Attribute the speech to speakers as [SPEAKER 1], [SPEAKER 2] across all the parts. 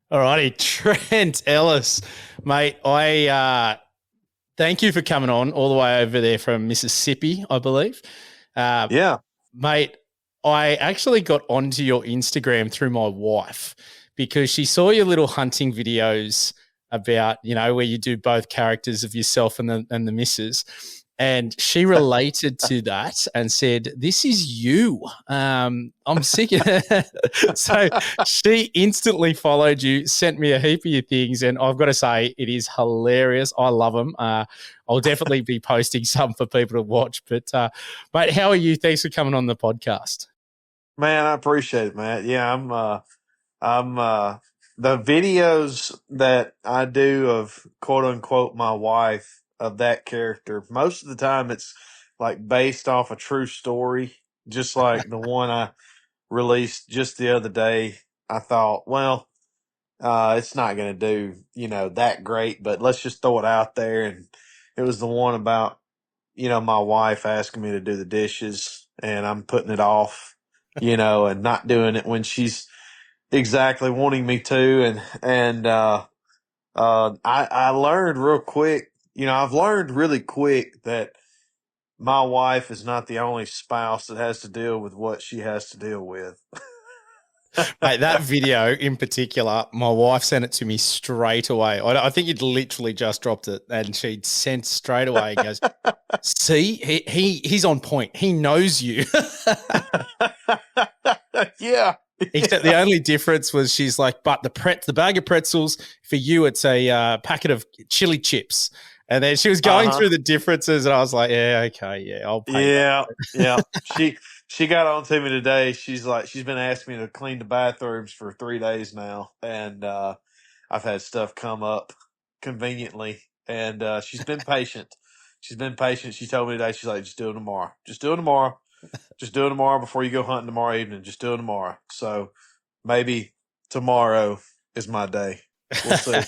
[SPEAKER 1] All righty, Trent Ellis, mate. I thank you for coming on all the way over there from Mississippi, I believe. Uh,
[SPEAKER 2] Yeah.
[SPEAKER 1] Mate, I actually got onto your Instagram through my wife because she saw your little hunting videos about, where you do both characters of yourself and the missus. And she related to that and said, "This is you." I'm sick of it. So she instantly followed you, sent me a heap of your things, and I've got to say, it is hilarious. I love them. I'll definitely be posting some for people to watch. But, mate, how are you? Thanks for coming on the podcast.
[SPEAKER 2] Man, I appreciate it, man. Yeah, I'm the videos that I do of quote unquote my wife of that character, most of the time it's like based off a true story, just like the one I released just the other day. I thought, well, it's not going to do, that great, but let's just throw it out there. And it was the one about, my wife asking me to do the dishes and I'm putting it off, and not doing it when she's exactly wanting me to. I learned real quick, I've learned really quick that my wife is not the only spouse that has to deal with what she has to deal with.
[SPEAKER 1] Mate, that video in particular, my wife sent it to me straight away. I think you'd literally just dropped it, and she'd sent straight away and goes, "See, he's on point. He knows you."
[SPEAKER 2] Yeah.
[SPEAKER 1] Except the only difference was she's like, "But the bag of pretzels for you, it's a packet of chili chips." And then she was going
[SPEAKER 2] Uh-huh.
[SPEAKER 1] through the differences, and I was like, "Yeah, okay, yeah, I'll pay that."
[SPEAKER 2] Yeah. Yeah. She got on to me today. She's like, she's been asking me to clean the bathrooms for 3 days now. And, I've had stuff come up conveniently and, she's been patient. She's been patient. She told me today, she's like, just do it tomorrow. Just do it tomorrow. Just do it tomorrow before you go hunting tomorrow evening. Just do it tomorrow. So maybe tomorrow is my day. We'll see.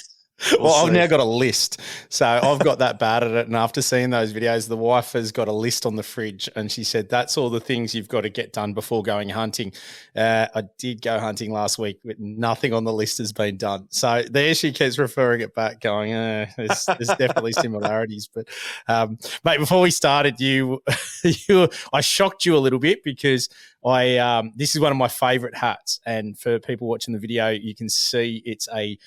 [SPEAKER 2] We'll
[SPEAKER 1] Well, I've
[SPEAKER 2] see.
[SPEAKER 1] now got a list. So I've got that bad at it. And after seeing those videos, the wife has got a list on the fridge. And she said, "That's all the things you've got to get done before going hunting." I did go hunting last week, but nothing on the list has been done. So there she keeps referring it back, going, there's definitely similarities. But, mate, before we started, I shocked you a little bit because this is one of my favorite hats. And for people watching the video, you can see it's a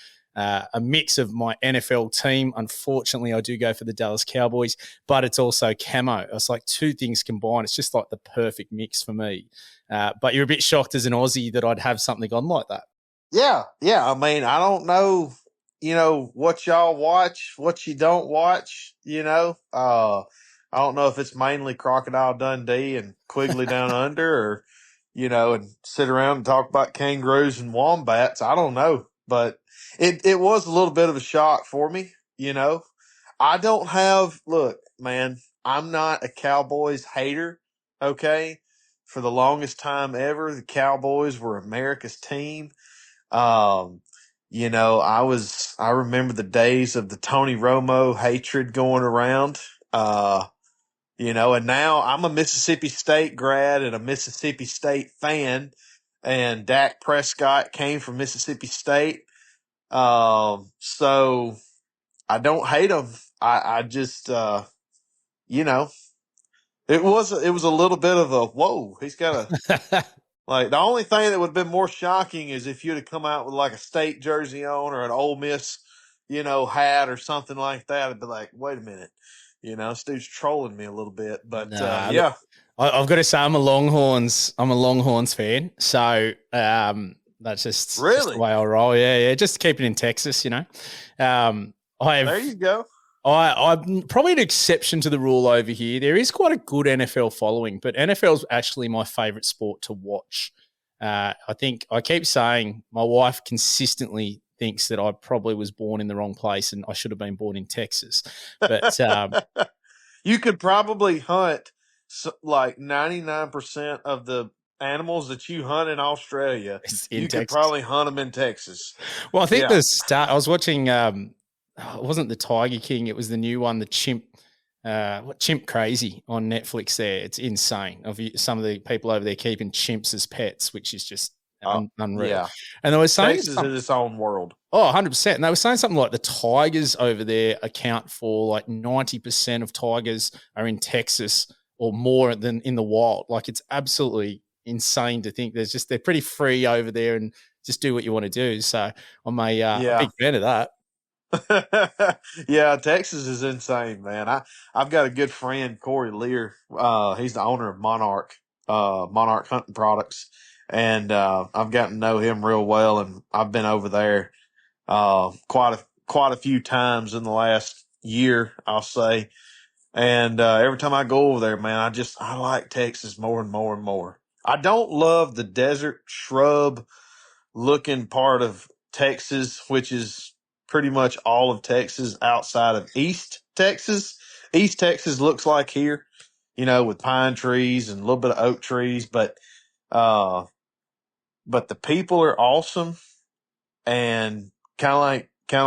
[SPEAKER 1] mix of my NFL team. Unfortunately, I do go for the Dallas Cowboys, but it's also camo. It's like two things combined. It's just like the perfect mix for me. But you're a bit shocked as an Aussie that I'd have something on like that.
[SPEAKER 2] Yeah. Yeah. I mean, I don't know, what y'all watch, what you don't watch, I don't know if it's mainly Crocodile Dundee and Quigley Down Under or, and sit around and talk about kangaroos and wombats. I don't know, but it was a little bit of a shock for me, I don't have, look, man, I'm not a Cowboys hater. Okay. For the longest time ever, the Cowboys were America's team. Um, I remember the days of the Tony Romo hatred going around. And now I'm a Mississippi State grad and a Mississippi State fan, and Dak Prescott came from Mississippi State. So I don't hate him. I just, you know, it was a little bit of a whoa. He's got a like the only thing that would have been more shocking is if you'd have come out with like a state jersey on or an Ole Miss, hat or something like that. I'd be like, wait a minute, this dude's trolling me a little bit. But
[SPEAKER 1] Nah, look,
[SPEAKER 2] yeah,
[SPEAKER 1] I've got to say I'm a Longhorns fan. So that's just the
[SPEAKER 2] really,
[SPEAKER 1] way I roll. Yeah, yeah. Just keep it in Texas,
[SPEAKER 2] there
[SPEAKER 1] I've
[SPEAKER 2] you go.
[SPEAKER 1] I'm probably an exception to the rule over here. There is quite a good NFL following, but NFL is actually my favorite sport to watch. I think I keep saying my wife consistently thinks that I probably was born in the wrong place and I should have been born in Texas. But
[SPEAKER 2] You could probably hunt like 99% of the animals that you hunt in Australia.
[SPEAKER 1] it's in
[SPEAKER 2] You could
[SPEAKER 1] Texas.
[SPEAKER 2] probably hunt them in Texas.
[SPEAKER 1] Well, I think
[SPEAKER 2] Yeah.
[SPEAKER 1] the start. I was watching. It wasn't the Tiger King. It was the new one, the Chimp. What Chimp Crazy on Netflix? There, it's insane. Some of the people over there keeping chimps as pets, which is just Unreal.
[SPEAKER 2] Yeah.
[SPEAKER 1] And they were saying
[SPEAKER 2] Texas is its own world.
[SPEAKER 1] Oh, 100%. And they were saying something like the tigers over there account for like 90% of tigers are in Texas or more than in the wild. Like it's absolutely insane to think they're pretty free over there and just do what you want to do. So I'm a
[SPEAKER 2] Yeah.
[SPEAKER 1] big fan of that.
[SPEAKER 2] Yeah, Texas is insane, man. I've got a good friend, Corey Lear. He's the owner of Monarch Hunting Products, and I've gotten to know him real well. And I've been over there quite a few times in the last year, I'll say. And every time I go over there, man, I like Texas more and more and more. I don't love the desert shrub looking part of Texas, which is pretty much all of Texas outside of East Texas. East Texas looks like here, with pine trees and a little bit of oak trees, uh, but the people are awesome and kind of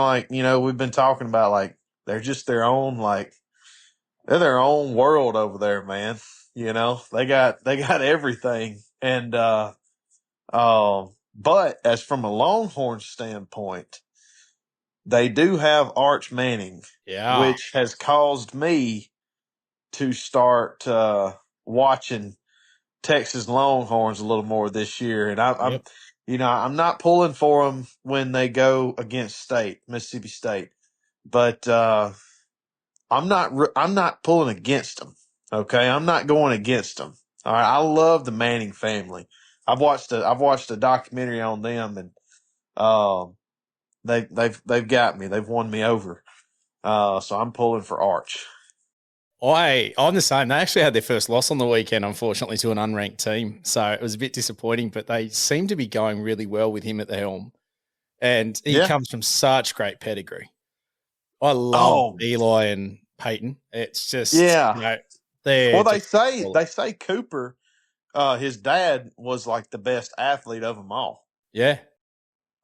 [SPEAKER 2] like, we've been talking about, like, they're just they're their own world over there, man. They got everything. And, but as from a Longhorn standpoint, they do have Arch Manning,
[SPEAKER 1] Yeah.
[SPEAKER 2] which has caused me to start watching Texas Longhorns a little more this year. And I'm,
[SPEAKER 1] Yep.
[SPEAKER 2] I'm not pulling for them when they go against Mississippi State, but I'm not pulling against them. Okay, I'm not going against them. All right, I love the Manning family. I've watched a documentary on them, and they've got me. They've won me over. So I'm pulling for Arch.
[SPEAKER 1] I'm the same. They actually had their first loss on the weekend, unfortunately, to an unranked team. So it was a bit disappointing, but they seem to be going really well with him at the helm. And he
[SPEAKER 2] Yeah.
[SPEAKER 1] comes from such great pedigree. I love
[SPEAKER 2] Oh,
[SPEAKER 1] Eli and Peyton. It's just,
[SPEAKER 2] yeah.
[SPEAKER 1] they're
[SPEAKER 2] Well,
[SPEAKER 1] just solid.
[SPEAKER 2] they say Cooper, his dad was like the best athlete of them all.
[SPEAKER 1] Yeah.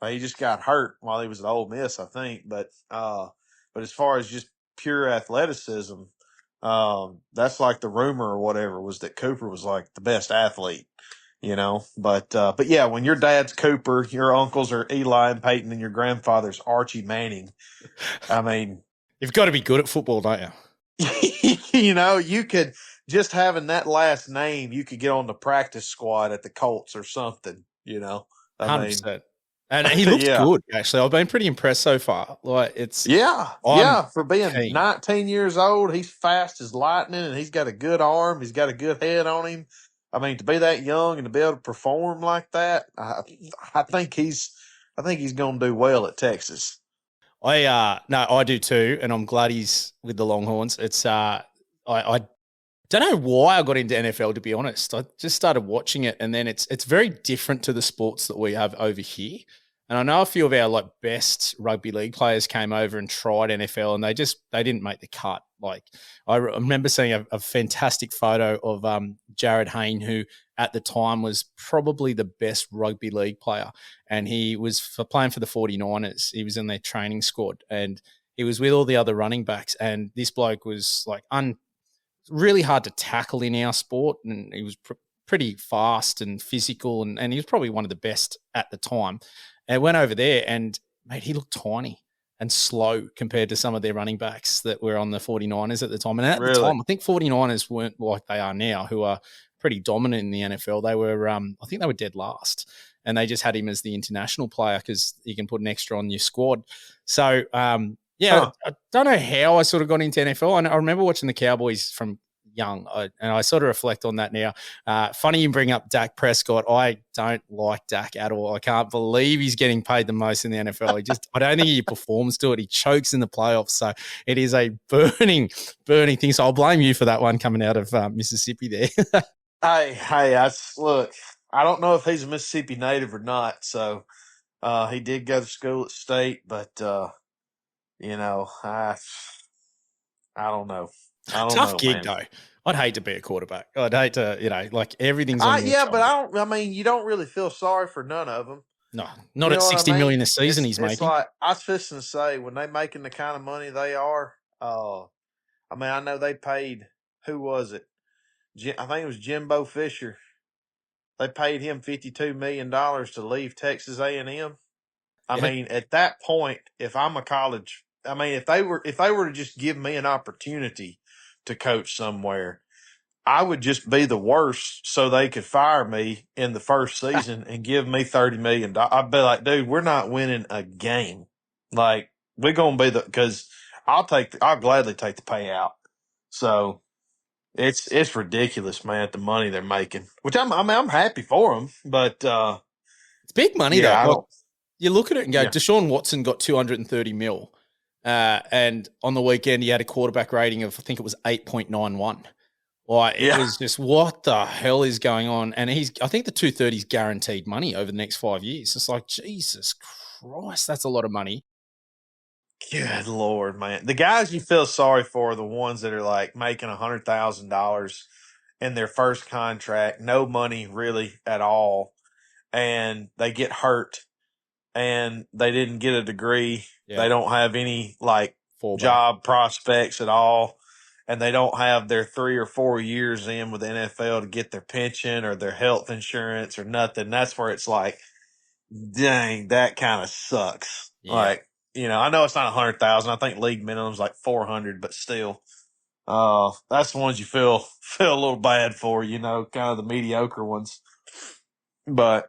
[SPEAKER 2] He just got hurt while he was at Ole Miss, I think. But as far as just pure athleticism, that's like the rumor or whatever was that Cooper was like the best athlete, But yeah, when your dad's Cooper, your uncles are Eli and Peyton, and your grandfather's Archie Manning. I mean,
[SPEAKER 1] You've got to be good at football, don't you?
[SPEAKER 2] you could just having that last name, you could get on the practice squad at the Colts or something. I mean,
[SPEAKER 1] 100%. And he looks
[SPEAKER 2] yeah.
[SPEAKER 1] good, actually. I've been pretty impressed so far. Like, I'm
[SPEAKER 2] Yeah. For being
[SPEAKER 1] keen.
[SPEAKER 2] 19 years old, he's fast as lightning, and he's got a good arm. He's got a good head on him. I mean, to be that young and to be able to perform like that, I think he's going to do well at Texas.
[SPEAKER 1] No, I do too, and I'm glad he's with the Longhorns. I don't know why I got into NFL, to be honest. I just started watching it, and then it's very different to the sports that we have over here. And I know a few of our like best rugby league players came over and tried NFL, and they didn't make the cut. Like I remember seeing a fantastic photo of Jared Hayne, who at the time was probably the best rugby league player, and he was playing for the 49ers. He was in their training squad, and he was with all the other running backs, and this bloke was like really hard to tackle in our sport, and he was pretty fast and physical, and he was probably one of the best at the time. And went over there, and mate, he looked tiny and slow compared to some of their running backs that were on the 49ers at the time. And at the
[SPEAKER 2] Really?
[SPEAKER 1] time, I think 49ers weren't like they are now, who are pretty dominant in the NFL. They were, I think they were dead last, and they just had him as the international player because you can put an extra on your squad. So, yeah, I don't know how I sort of got into NFL. And I remember watching the Cowboys from young, and I sort of reflect on that now. Funny you bring up Dak Prescott. I don't like Dak at all. I can't believe he's getting paid the most in the NFL. I don't think he performs to it. He chokes in the playoffs. So it is a burning thing. So I'll blame you for that one coming out of Mississippi there.
[SPEAKER 2] Hey, look, I don't know if he's a Mississippi native or not. So he did go to school at State, but I don't know. I don't
[SPEAKER 1] Tough
[SPEAKER 2] know,
[SPEAKER 1] gig
[SPEAKER 2] man.
[SPEAKER 1] though. I'd hate to be a quarterback. I'd hate to, like everything's on your
[SPEAKER 2] Yeah, but
[SPEAKER 1] shoulders.
[SPEAKER 2] I mean, you don't really feel sorry for none of them.
[SPEAKER 1] No,
[SPEAKER 2] You
[SPEAKER 1] not at
[SPEAKER 2] know what I
[SPEAKER 1] 60
[SPEAKER 2] mean?
[SPEAKER 1] million a season he's
[SPEAKER 2] It's
[SPEAKER 1] making.
[SPEAKER 2] like I was fixing to say when they making the kind of money they are. I mean, I know they paid, who was it? I think it was Jimbo Fisher. they paid him $52 million to leave Texas A&M. I
[SPEAKER 1] Yeah.
[SPEAKER 2] mean, at that point, if I'm a college, I mean, if they were to just give me an opportunity to coach somewhere, I would just be the worst so they could fire me in the first season and give me $30 million. I'd be like, dude, we're not winning a game. Like, we're going to be because I'll gladly take the payout. So it's ridiculous, man, the money they're making, which I'm happy for them, but,
[SPEAKER 1] It's big money though.
[SPEAKER 2] yeah, I
[SPEAKER 1] Like,
[SPEAKER 2] don't,
[SPEAKER 1] you look at it and go,
[SPEAKER 2] yeah,
[SPEAKER 1] Deshaun Watson got 230 mil. And on the weekend, he had a quarterback rating of, I think it was 8.91. Like, it
[SPEAKER 2] yeah.
[SPEAKER 1] was just, what the hell is going on? And I think the 230 is guaranteed money over the next 5 years. It's like, Jesus Christ, that's a lot of money.
[SPEAKER 2] Good Lord, man. The guys you feel sorry for are the ones that are like making $100,000 in their first contract, no money really at all, and they get hurt and they didn't get a degree.
[SPEAKER 1] Yeah.
[SPEAKER 2] They don't have any like
[SPEAKER 1] Fallback.
[SPEAKER 2] job prospects at all, and they don't have their 3 or 4 years in with the NFL to get their pension or their health insurance or nothing. That's where it's like, dang, that kind of sucks.
[SPEAKER 1] Yeah.
[SPEAKER 2] Like, I know it's not 100,000. I think league minimum's like 400, but still, that's the ones you feel a little bad for, kind of the mediocre ones. But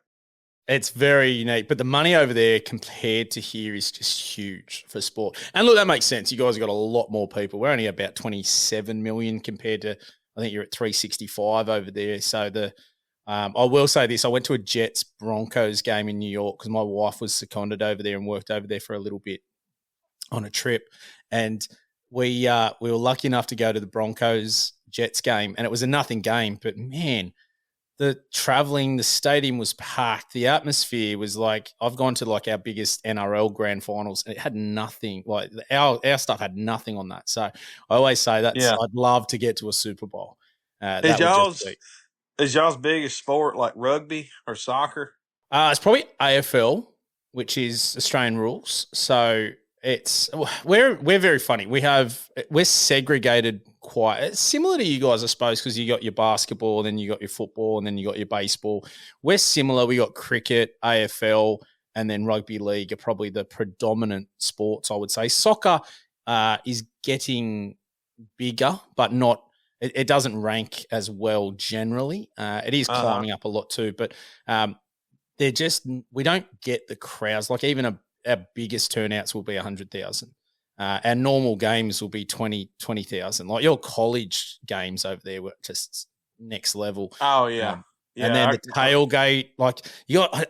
[SPEAKER 1] it's very unique. But the money over there compared to here is just huge for sport. And look, that makes sense. You guys have got a lot more people. We're only about 27 million compared to, I think you're at 365 over there. So I will say this. I went to a Jets Broncos game in New York because my wife was seconded over there and worked over there for a little bit on a trip. And we were lucky enough to go to the Broncos Jets game, and it was a nothing game. But man, the stadium was packed. The atmosphere was like, I've gone to like our biggest NRL grand finals, and it had nothing. Like our stuff had nothing on that. So I always say that I'd love to get to a Super Bowl.
[SPEAKER 2] Is y'all's biggest sport like rugby or soccer?
[SPEAKER 1] It's probably AFL, which is Australian rules. So we're very funny. We're segregated quite similar to you guys, I suppose, because you got your basketball, then you got your football, and then you got your baseball. We're similar. We got cricket, AFL, and then rugby league are probably the predominant sports, I would say. Soccer is getting bigger, but not. It doesn't rank as well generally. It is climbing up a lot too, but we don't get the crowds. Like even our biggest turnouts will be 100,000. Our normal games will be 20,000. Like your college games over there were just next level.
[SPEAKER 2] Oh yeah.
[SPEAKER 1] And then the tailgate, like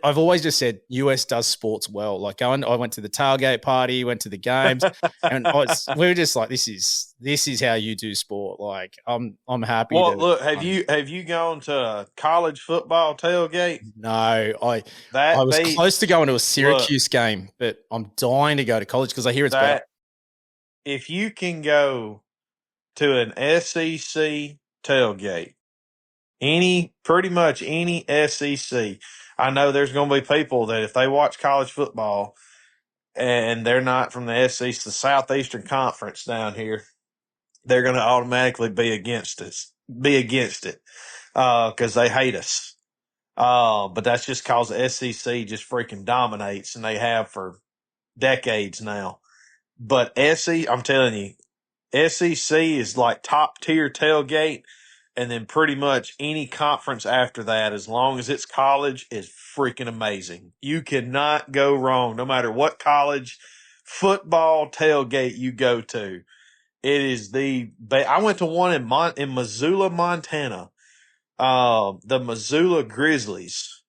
[SPEAKER 1] I've always just said US does sports well. Like I went to the tailgate party, went to the games, and we were just like, this is how you do sport. Like I'm happy.
[SPEAKER 2] Well, look, have you gone to a college football tailgate?
[SPEAKER 1] No, I was close to going to a Syracuse game, but I'm dying to go to college because I hear it's better.
[SPEAKER 2] If you can go to an SEC tailgate, pretty much any SEC. I know there's going to be people that if they watch college football and they're not from the SEC, the Southeastern Conference down here, they're going to automatically be against it because they hate us. But that's just because the SEC just freaking dominates, and they have for decades now. But I'm telling you, SEC is like top tier tailgate. And then pretty much any conference after that, as long as it's college, is freaking amazing. You cannot go wrong, no matter what college football tailgate you go to. It is I went to one in Missoula, Montana. The Missoula Grizzlies.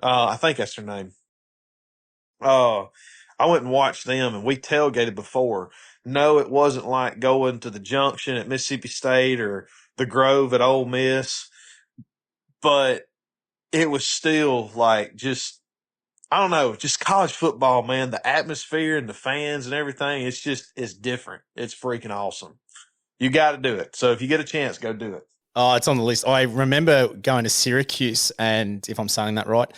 [SPEAKER 2] I think that's their name. I went and watched them, and we tailgated before. No, it wasn't like going to the Junction at Mississippi State or the Grove at Ole Miss, but it was still like I don't know, just college football, man. The atmosphere and the fans and everything, it's different. It's freaking awesome. You got to do it. So if you get a chance, go do it.
[SPEAKER 1] Oh, it's on the list. I remember going to Syracuse, and if I'm saying that right,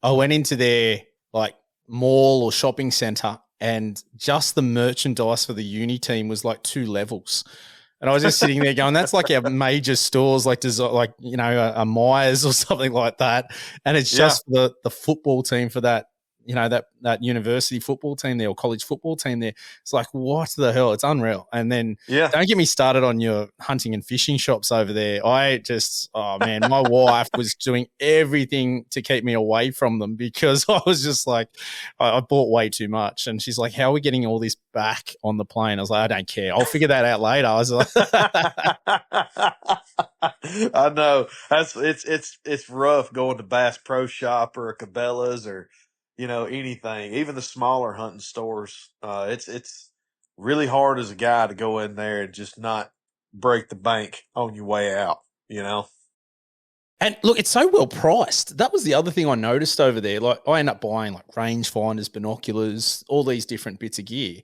[SPEAKER 1] I went into their like mall or shopping center, and just the merchandise for the uni team was like 2 levels. And I was just sitting there going, that's like our major stores, like a Myers or something like that. And it's just the football team for that, that university football team there or college football team there. It's like, what the hell? It's unreal. And then don't get me started on your hunting and fishing shops over there. Oh man, my wife was doing everything to keep me away from them because I was just like, I bought way too much. And she's like, how are we getting all this back on the plane? I was like, I don't care. I'll figure that out later. I was like,
[SPEAKER 2] I know it's rough going to Bass Pro Shop or a Cabela's or, anything, even the smaller hunting stores. It's really hard as a guy to go in there and just not break the bank on your way out,
[SPEAKER 1] And look, it's so well priced. That was the other thing I noticed over there. Like I end up buying like rangefinders, binoculars, all these different bits of gear.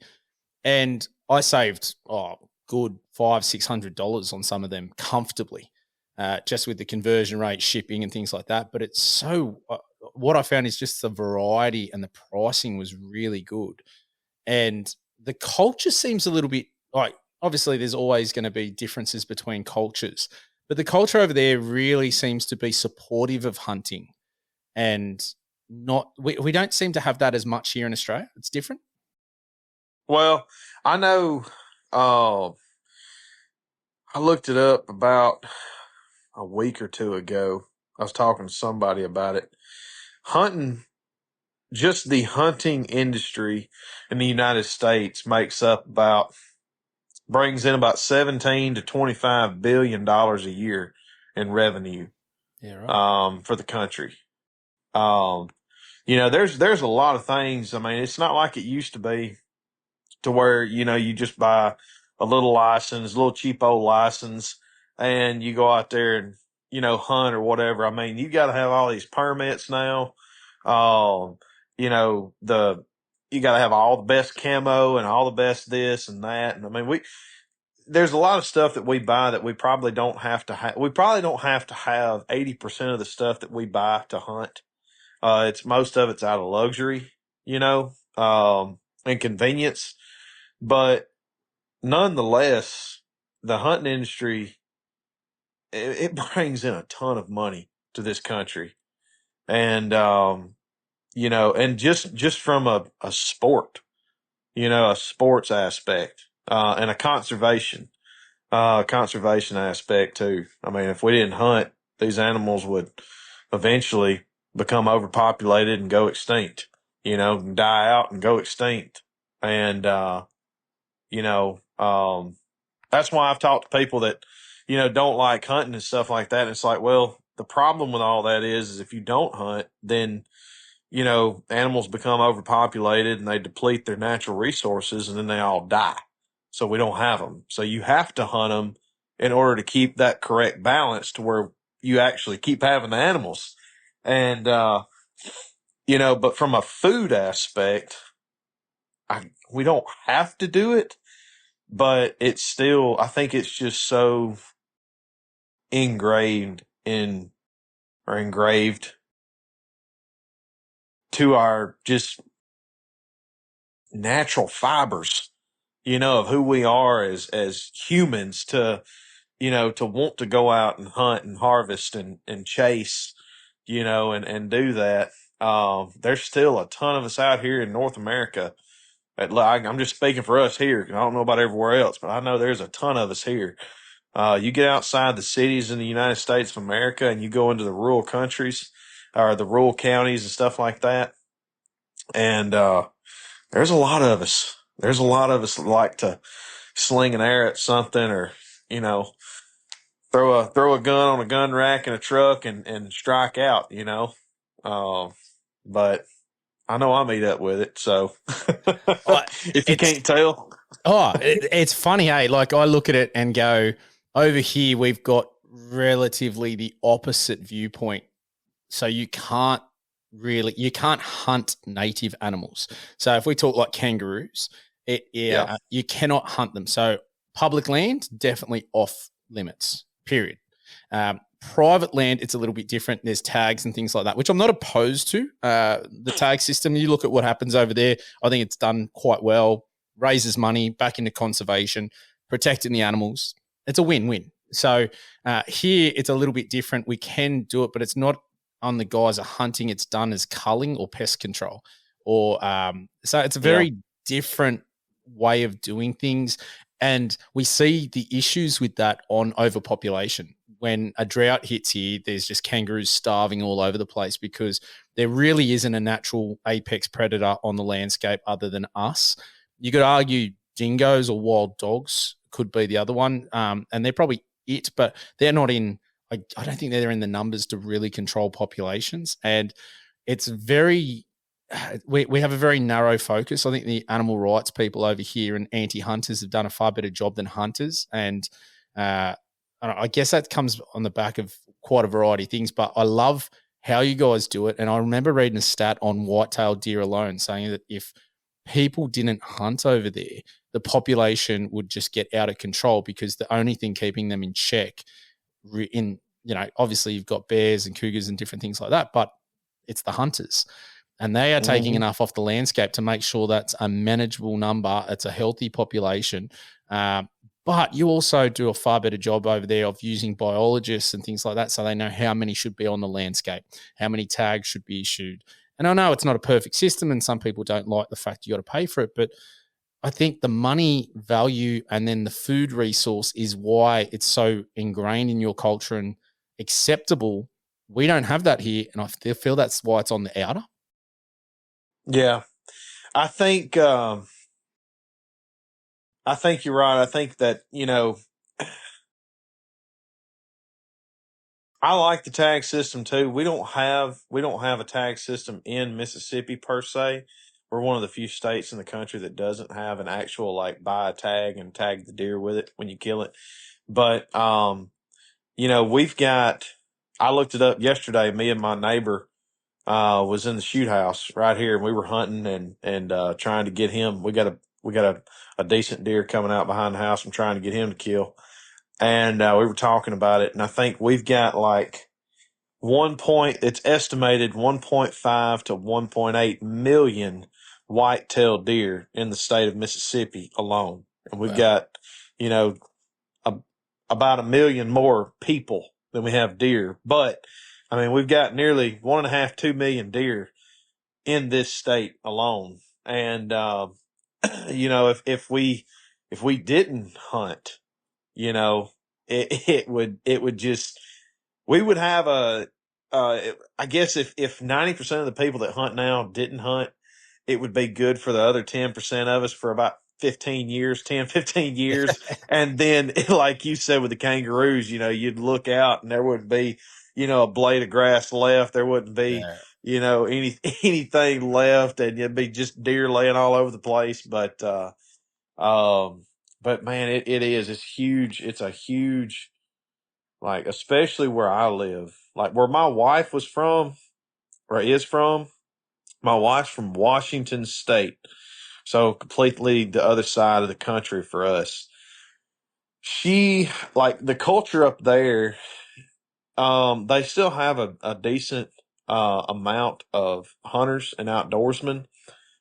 [SPEAKER 1] And I saved, good $500-$600 on some of them comfortably, just with the conversion rate, shipping and things like that. But it's so, what I found is just the variety and the pricing was really good. And the culture seems a little bit like, obviously there's always going to be differences between cultures, but the culture over there really seems to be supportive of hunting and we don't seem to have that as much here in Australia. It's different.
[SPEAKER 2] Well, I know, I looked it up about a week or two ago. I was talking to somebody about it. Just the hunting industry in the United States brings in about 17 to $25 billion a year in revenue.
[SPEAKER 1] Yeah, right.
[SPEAKER 2] For the country. There's a lot of things. I mean, it's not like it used to be to where, you just buy a little license, a little cheap old license, and you go out there and, hunt or whatever. I mean, you got to have all these permits now. You got to have all the best camo and all the best this and that. And I mean, there's a lot of stuff that we buy that we probably don't have to have. We probably don't have to have 80% of the stuff that we buy to hunt. Most of it's out of luxury, and convenience. But nonetheless, the hunting industry, it brings in a ton of money to this country. And, and just from a sport, a sports aspect, and a conservation aspect too. I mean, if we didn't hunt, these animals would eventually become overpopulated and go extinct, and die out and go extinct. And, that's why I've talked to people that, don't like hunting and stuff like that. And it's like, well, the problem with all that is if you don't hunt, then, animals become overpopulated and they deplete their natural resources and then they all die. So we don't have them. So you have to hunt them in order to keep that correct balance to where you actually keep having the animals. And, but from a food aspect, we don't have to do it, but it's still, I think it's just so engraved to our just natural fibers, of who we are as humans to want to go out and hunt and harvest and chase, and do that. There's still a ton of us out here in North America. I'm just speaking for us here. I don't know about everywhere else, but I know there's a ton of us here. You get outside the cities in the United States of America and you go into the rural countries or the rural counties and stuff like that. And, there's a lot of us. There's a lot of us that like to sling an arrow at something or, throw a gun on a gun rack in a truck and strike out, but I know I meet up with it. So if you can't tell.
[SPEAKER 1] It's funny. Hey, like I look at it and go, over here, we've got relatively the opposite viewpoint. So you can't hunt native animals. So if we talk like kangaroos, you cannot hunt them. So public land, definitely off limits, period. Private land, it's a little bit different. There's tags and things like that, which I'm not opposed to. The tag system, you look at what happens over there. I think it's done quite well, raises money back into conservation, protecting the animals. it's a win-win. So here it's a little bit different. We can do it, but it's not on the guys are hunting. It's done as culling or pest control, or so it's a
[SPEAKER 2] Yeah.
[SPEAKER 1] very different way of doing things. And we see the issues with that on overpopulation. When a drought hits here, there's just kangaroos starving all over the place because there really isn't a natural apex predator on the landscape other than us. You could argue dingoes or wild dogs could be the other one, and they're probably it, but they're not in. I don't think they're in the numbers to really control populations, and it's very. We have a very narrow focus. I think the animal rights people over here and anti-hunters have done a far better job than hunters, and I guess that comes on the back of quite a variety of things. But I love how you guys do it, and I remember reading a stat on white-tailed deer alone saying that if people didn't hunt over there, the population would just get out of control because the only thing keeping them in check obviously you've got bears and cougars and different things like that, but it's the hunters. And they are taking enough off the landscape to make sure that's a manageable number. It's a healthy population. But you also do a far better job over there of using biologists and things like that so they know how many should be on the landscape, how many tags should be issued. And I know it's not a perfect system and some people don't like the fact you got to pay for it, but I think the money value and then the food resource is why it's so ingrained in your culture and acceptable. We don't have that here, and I feel that's why it's on the outer.
[SPEAKER 2] Yeah. I think you're right. I think that, I like the tag system too. We don't have a tag system in Mississippi per se. We're one of the few states in the country that doesn't have an actual like buy a tag and tag the deer with it when you kill it. But we've got I looked it up yesterday. Me and my neighbor was in the shoot house right here and we were hunting and trying to get him. We got a decent deer coming out behind the house. I'm trying to get him to kill. And we were talking about it, and I think we've got like it's estimated 1.5 to 1.8 million white-tailed deer in the state of Mississippi alone. And we've got, you know, about a million more people than we have deer. But, I mean, we've got nearly 1.5, 2 million deer in this state alone. And, if we didn't hunt, you know, it would just, we would have I guess if 90% of the people that hunt now didn't hunt, it would be good for the other 10% of us for about 15 years, 10, 15 years. And then, like you said, with the kangaroos, you'd look out and there wouldn't be, a blade of grass left. There wouldn't be,
[SPEAKER 1] Yeah.
[SPEAKER 2] anything left, and it'd be just deer laying all over the place. But man, it's huge. It's a huge, like, especially where I live, like where my wife was from or is from. My wife's from Washington State, so completely the other side of the country for us. She, like, the culture up there, they still have a decent amount of hunters and outdoorsmen,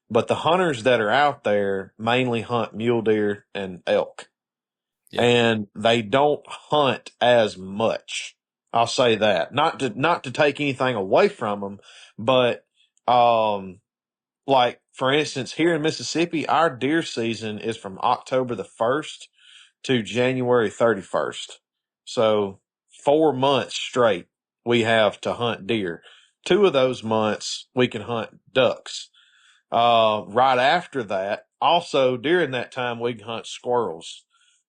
[SPEAKER 2] but the hunters that are out there mainly hunt mule deer and elk.
[SPEAKER 1] Yeah.
[SPEAKER 2] And they don't hunt as much. I'll say that. Not to take anything away from them, but like, for instance, here in Mississippi, our deer season is from October the 1st to January 31st. So 4 months straight we have to hunt deer. 2 of those months we can hunt ducks. Right after that, also during that time, we can hunt squirrels.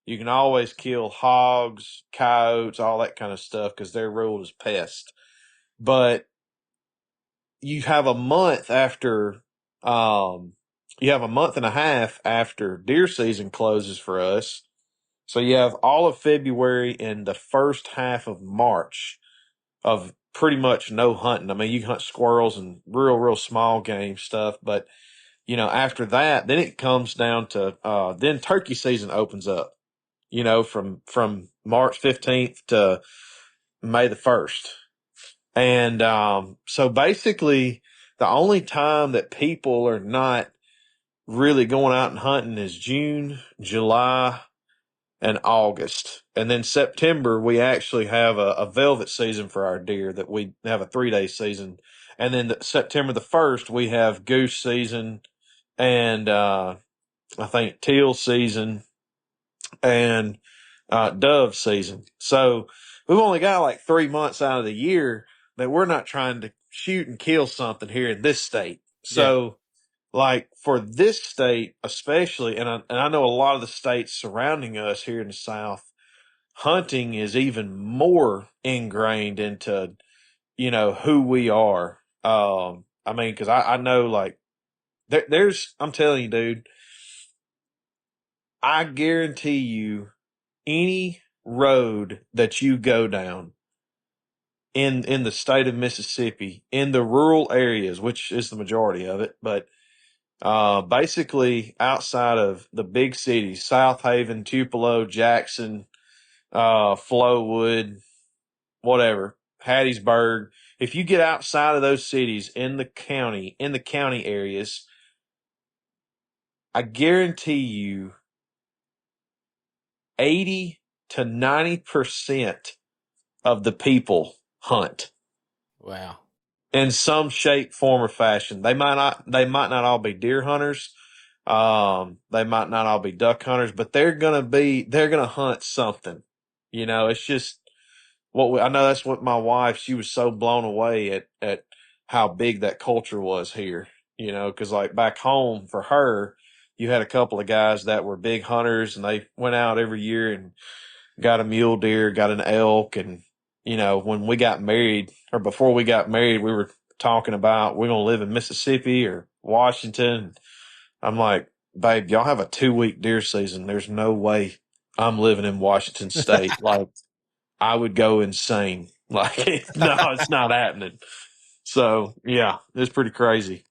[SPEAKER 2] You can always kill hogs, coyotes, all that kind of stuff because they're ruled as pests. But you have a month after, you have a month and a half after deer season closes for us. So you have all of February and the first half of March of pretty much no hunting. I mean, you can hunt squirrels and real small game stuff, but after that, then it comes down to, then turkey season opens up, from March 15th to May the 1st. And, so basically the only time that people are not really going out and hunting is June, July, and August. And then September, we actually have a velvet season for our deer that we have a 3-day season. And then September the 1st, we have goose season and I think teal season and dove season. So we've only got like 3 months out of the year that we're not trying to shoot and kill something here in this state.
[SPEAKER 1] Yeah.
[SPEAKER 2] So like for this state especially, and I know a lot of the states surrounding us here in the South, hunting is even more ingrained into, who we are. I mean, cause I know like I'm telling you, dude, I guarantee you any road that you go down in the state of Mississippi, in the rural areas, which is the majority of it, but basically outside of the big cities, South Haven, Tupelo, Jackson, Flowood, whatever, Hattiesburg. If you get outside of those cities in the county areas, I guarantee you 80 to 90% of the people hunt
[SPEAKER 1] Wow.
[SPEAKER 2] in some shape, form, or fashion. They might not all be deer hunters. They might not all be duck hunters, but they're gonna hunt something. It's just I know that's what my wife, she was so blown away at how big that culture was here, cause like back home for her, you had a couple of guys that were big hunters and they went out every year and got a mule deer, got an elk. And, when we got married or before we got married, we were talking about we're going to live in Mississippi or Washington. I'm like, babe, y'all have a 2-week deer season. There's no way I'm living in Washington state. Like I would go insane. Like, no, it's not happening. So yeah, it's pretty crazy.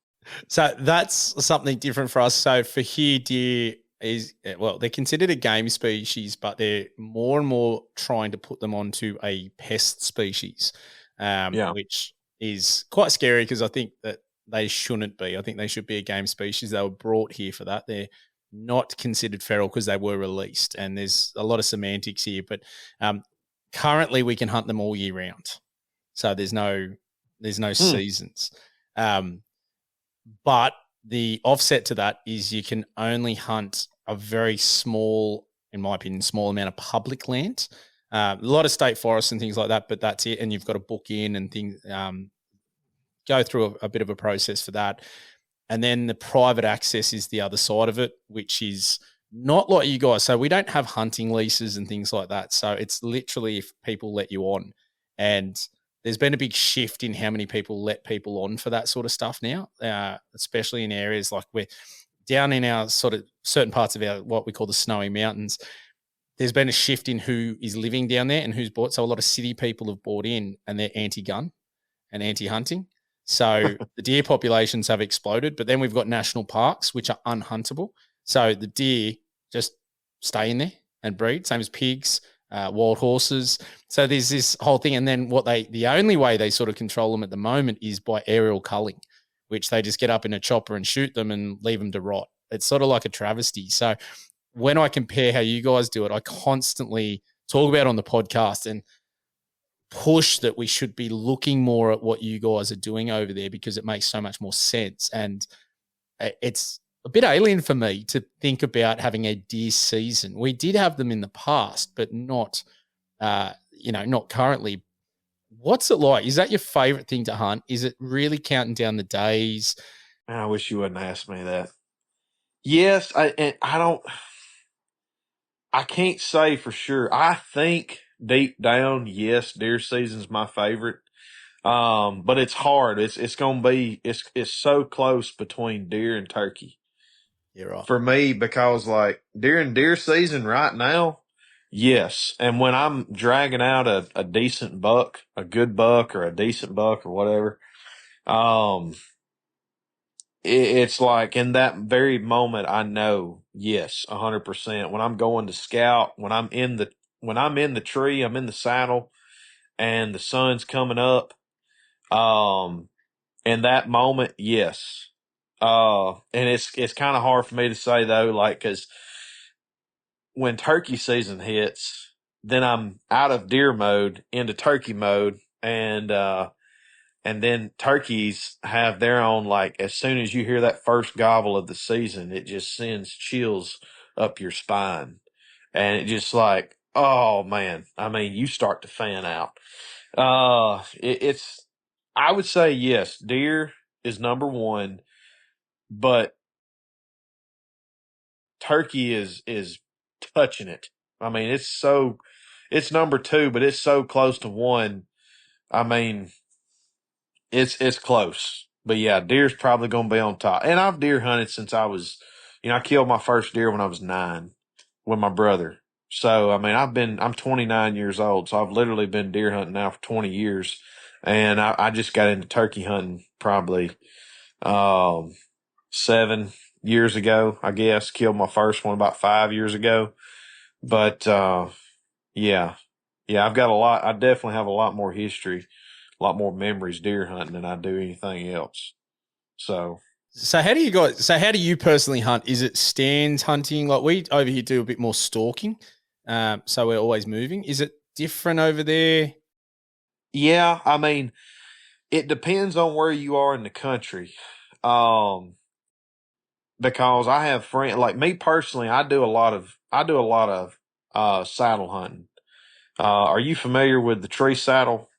[SPEAKER 1] So that's something different for us. So for here, deer is, well, they're considered a game species, but they're more and more trying to put them onto a pest species,
[SPEAKER 2] Yeah.
[SPEAKER 1] which is quite scary because I think that they shouldn't be. I think they should be a game species. They were brought here for that. They're not considered feral because they were released, and there's a lot of semantics here. But currently, we can hunt them all year round, so there's no
[SPEAKER 2] Hmm.
[SPEAKER 1] seasons. Um, but the offset to that is you can only hunt a very small, in my opinion, small amount of public land. A lot of state forests and things like that, but that's it. And you've got to book in and things, go through a bit of a process for that. And then the private access is the other side of it, which is not like you guys. So we don't have hunting leases and things like that. So it's literally if people let you on. And there's been a big shift in how many people let people on for that sort of stuff now, especially in areas like we're down in our sort of certain parts of our what we call the snowy mountains. There's been a shift in who is living down there and who's bought. So a lot of city people have bought in and they're anti-gun and anti-hunting. So the deer populations have exploded, but then we've got national parks which are unhuntable. So the deer just stay in there and breed, same as pigs, wild horses. So there's this whole thing, and then the only way they sort of control them at the moment is by aerial culling, which they just get up in a chopper and shoot them and leave them to rot. It's sort of like a travesty. So when I compare how you guys do it, I constantly talk about it on the podcast and push that we should be looking more at what you guys are doing over there because it makes so much more sense. And it's a bit alien for me to think about having a deer season. We did have them in the past, but not, not currently. What's it like? Is that your favorite thing to hunt? Is it really counting down the days?
[SPEAKER 2] Man, I wish you wouldn't ask me that. Yes, I can't say for sure. I think deep down, yes, deer season's my favorite. But it's hard. It's gonna be it's so close between deer and turkey
[SPEAKER 1] You're right.
[SPEAKER 2] for me because like during deer season right now, yes. And when I'm dragging out a decent buck, a good buck or a decent buck or whatever, um, it's like in that very moment I know, yes, 100%. When I'm going to scout, when I'm in the tree, I'm in the saddle and the sun's coming up. Um, in that moment, yes. And it's kind of hard for me to say though, like, cause when turkey season hits, then I'm out of deer mode into turkey mode, and then turkeys have their own, like, as soon as you hear that first gobble of the season, it just sends chills up your spine. And it just like, oh man, I mean, you start to fan out. It's, I would say yes, deer is number one, but turkey is touching it. I mean, it's number two, but it's so close to one. I mean, it's close. But yeah, deer's probably going to be on top. And I've deer hunted since I was, I killed my first deer when I was 9 with my brother. So, I mean, I'm 29 years old. So I've literally been deer hunting now for 20 years. And I just got into turkey hunting probably, 7 years ago, I guess. Killed my first one about 5 years ago. But, yeah, I've got a lot. I definitely have a lot more history, a lot more memories deer hunting than I do anything else. So,
[SPEAKER 1] How do you personally hunt? Is it stands hunting? Like we over here do a bit more stalking. So we're always moving. Is it different over there?
[SPEAKER 2] yeah, I mean, it depends on where you are in the country. Um, because I have friends, like me personally, I do a lot of saddle hunting. Are you familiar with the tree saddle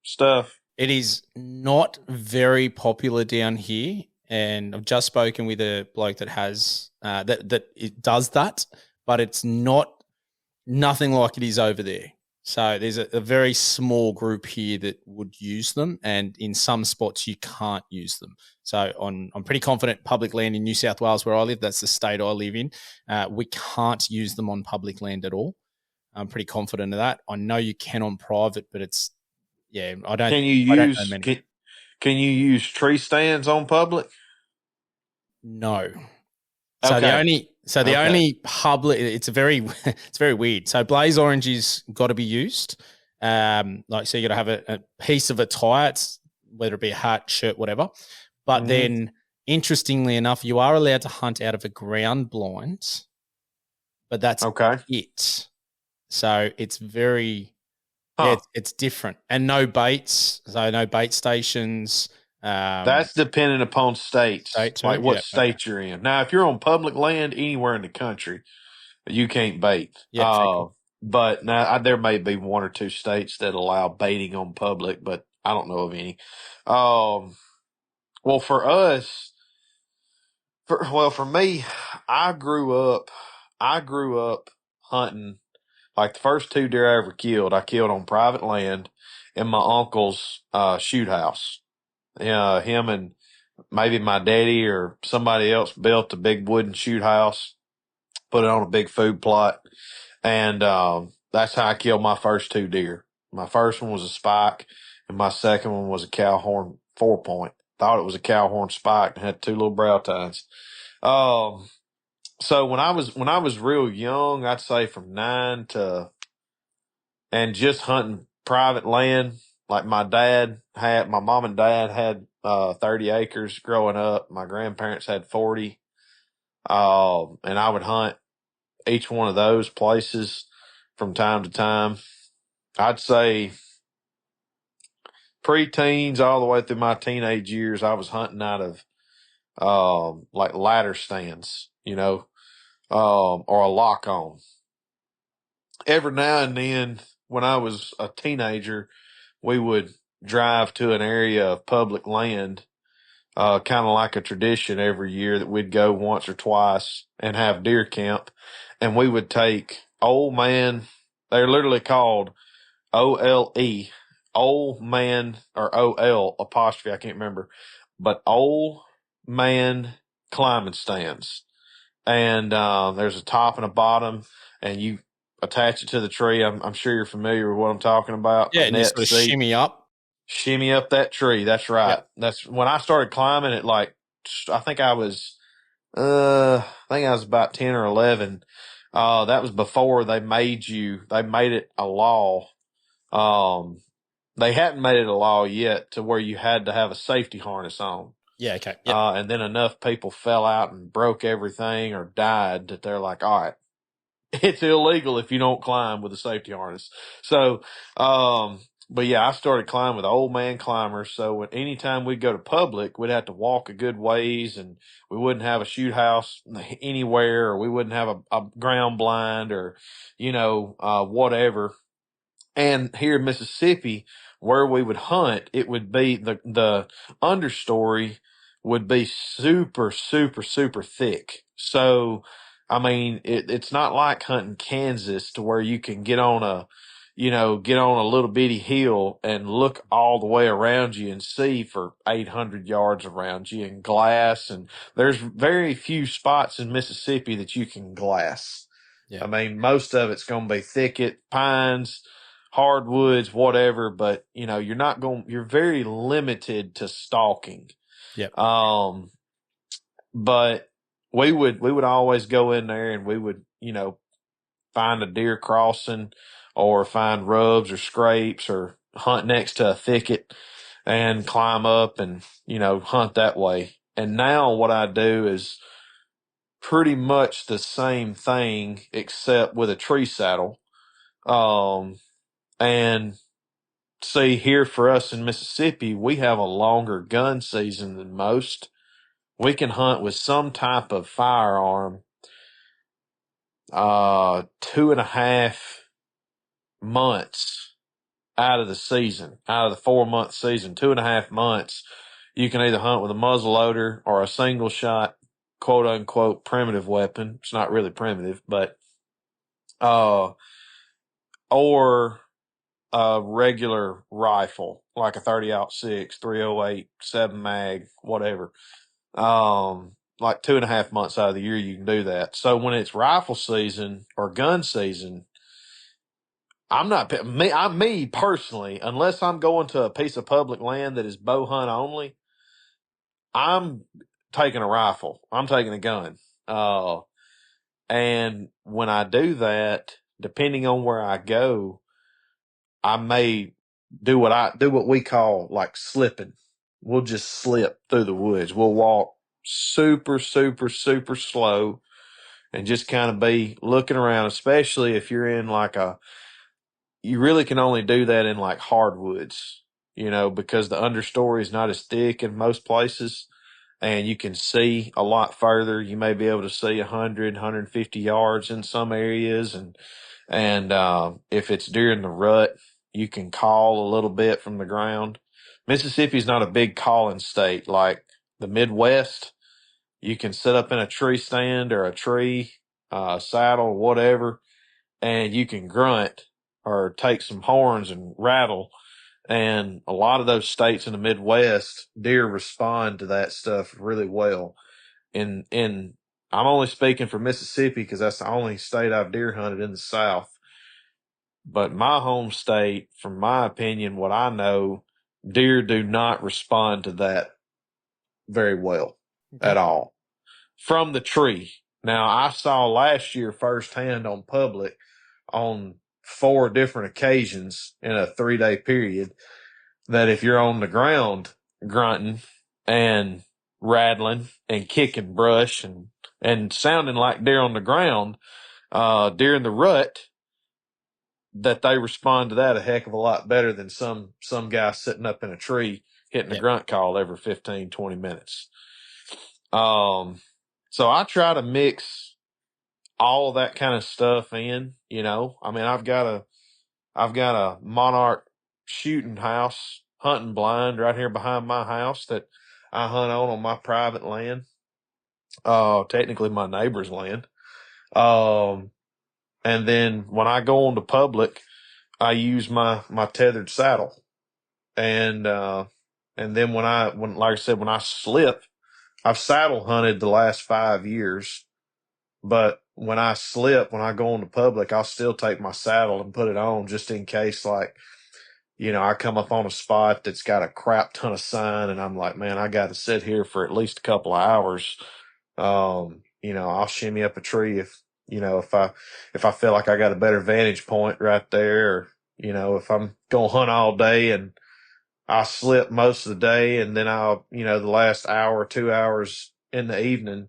[SPEAKER 2] stuff?
[SPEAKER 1] It is not very popular down here, and I've just spoken with a bloke that has that it does that, but it's nothing like it is over there. So there's a very small group here that would use them, and in some spots you can't use them. So I'm pretty confident public land in New South Wales, where I live, that's the state I live in, we can't use them on public land at all. I'm pretty confident of that. I know you can on private, but it's yeah,
[SPEAKER 2] Can you
[SPEAKER 1] I don't know
[SPEAKER 2] use
[SPEAKER 1] many.
[SPEAKER 2] can you use tree stands on public?
[SPEAKER 1] No. So the
[SPEAKER 2] Okay.
[SPEAKER 1] only
[SPEAKER 2] Okay.
[SPEAKER 1] public it's a very it's very weird. So blaze orange is got to be used. Like so you got to have a piece of attire, whether it be a hat, shirt, whatever. But
[SPEAKER 2] Hmm.
[SPEAKER 1] then interestingly enough, you are allowed to hunt out of a ground blind, but that's
[SPEAKER 2] Okay.
[SPEAKER 1] it. So it's very yeah,
[SPEAKER 2] Huh.
[SPEAKER 1] it's different. And no baits, so no bait stations.
[SPEAKER 2] That's dependent upon states,
[SPEAKER 1] State too.
[SPEAKER 2] like what
[SPEAKER 1] Yeah. Okay.
[SPEAKER 2] state you're in. Now, if you're on public land anywhere in the country, you can't bait.
[SPEAKER 1] Yeah. Very cool.
[SPEAKER 2] But now there may be one or two states that allow baiting on public, but I don't know of any. Um, well, for us, for me, I grew up, I grew up hunting. Like the first 2 deer I killed on private land in my uncle's shoot house. Him and maybe my daddy or somebody else built a big wooden shoot house, put it on a big food plot, and that's how I killed my first 2 deer. My first one was a spike, and my second one was a cow horn 4 point. Thought it was a cow horn spike and had 2 little brow tines. Um, so when I was real young, I'd say from 9 to and just hunting private land. Like my mom and dad had 30 acres growing up. My grandparents had 40. And I would hunt each one of those places from time to time. I'd say pre-teens all the way through my teenage years, I was hunting out of like ladder stands, or a lock on. Every now and then, when I was a teenager, we would drive to an area of public land, kind of like a tradition every year that we'd go once or twice and have deer camp. And we would take old man, they're literally called OLE, old man or OL apostrophe, I can't remember, but old man climbing stands. And, there's a top and a bottom and you attach it to the tree. I'm sure you're familiar with what I'm talking about. A
[SPEAKER 1] Yeah, and you
[SPEAKER 2] net
[SPEAKER 1] sort of
[SPEAKER 2] seat.
[SPEAKER 1] shimmy up.
[SPEAKER 2] Shimmy up that tree. That's
[SPEAKER 1] Yep.
[SPEAKER 2] right. That's when I started climbing it. Like, I think I was, about 10 or 11. That was before they made it a law. Um, they hadn't made it a law yet to where you had to have a safety harness on.
[SPEAKER 1] Yeah. Okay. Yep.
[SPEAKER 2] And then enough people fell out and broke everything or died that they're like, all right, it's illegal if you don't climb with a safety harness. So, but yeah, I started climbing with old man climbers. So anytime we'd go to public, we'd have to walk a good ways, and we wouldn't have a shoot house anywhere, or we wouldn't have a ground blind, or, whatever. And here in Mississippi, where we would hunt, it would be the understory would be super, super, super thick. So, I mean, it's not like hunting Kansas to where you can get on a little bitty hill and look all the way around you and see for 800 yards around you and glass. And there's very few spots in Mississippi that you can glass.
[SPEAKER 1] Yeah.
[SPEAKER 2] I mean, most of it's going to be thicket, pines, hardwoods, whatever, but you're very limited to stalking.
[SPEAKER 1] Yep.
[SPEAKER 2] But we would always go in there, and we would, find a deer crossing, or find rubs or scrapes, or hunt next to a thicket and climb up and, hunt that way. And now what I do is pretty much the same thing except with a tree saddle. And see, here for us in Mississippi, we have a longer gun season than most. We can hunt with some type of firearm 2.5 months out of the season, out of the 4 month season, 2.5 months. You can either hunt with a muzzle loader or a single shot, quote unquote, primitive weapon. It's not really primitive, but, or a regular rifle, like a 30-06, 308, 7 mag, whatever. Like 2.5 months out of the year, you can do that. So when it's rifle season or gun season, I'm not me personally, unless I'm going to a piece of public land that is bow hunt only, I'm taking a rifle. I'm taking a gun. And when I do that, depending on where I go, I may do what we call like slipping. We'll just slip through the woods. We'll walk super, super, super slow and just kind of be looking around, especially if you're in you really can only do that in like hardwoods, because the understory is not as thick in most places, and you can see a lot further. You may be able to see 100, 150 yards in some areas. And if it's during the rut, you can call a little bit from the ground. Mississippi's not a big calling state like the Midwest. You can sit up in a tree stand or a tree, saddle, whatever, and you can grunt or take some horns and rattle. And a lot of those states in the Midwest, deer respond to that stuff really well. And I'm only speaking for Mississippi because that's the only state I've deer hunted in the South. But my home state, from my opinion, what I know, deer do not respond to that very well
[SPEAKER 1] Okay.
[SPEAKER 2] at all from the tree. Now, I saw last year firsthand on public on 4 different occasions in a 3-day period that if you're on the ground grunting and rattling and kicking brush and sounding like deer on the ground, during the rut, that they respond to that a heck of a lot better than some guy sitting up in a tree hitting a
[SPEAKER 1] Yeah.
[SPEAKER 2] grunt call every 15, 20 minutes. So I try to mix all that kind of stuff in, I mean, I've got a Monarch shooting house, hunting blind right here behind my house that I hunt on my private land. Technically my neighbor's land. Um, and then when I go on to public, I use my tethered saddle. And then like I said, when I slip, I've saddle hunted the last 5 years, but when I slip, when I go on to public, I'll still take my saddle and put it on just in case, like, I come up on a spot that's got a crap ton of sign and I'm like, man, I got to sit here for at least a couple of hours. I'll shimmy up a tree if I feel like I got a better vantage point right there, or, if I'm going to hunt all day and I slip most of the day, and then the last hour or 2 hours in the evening,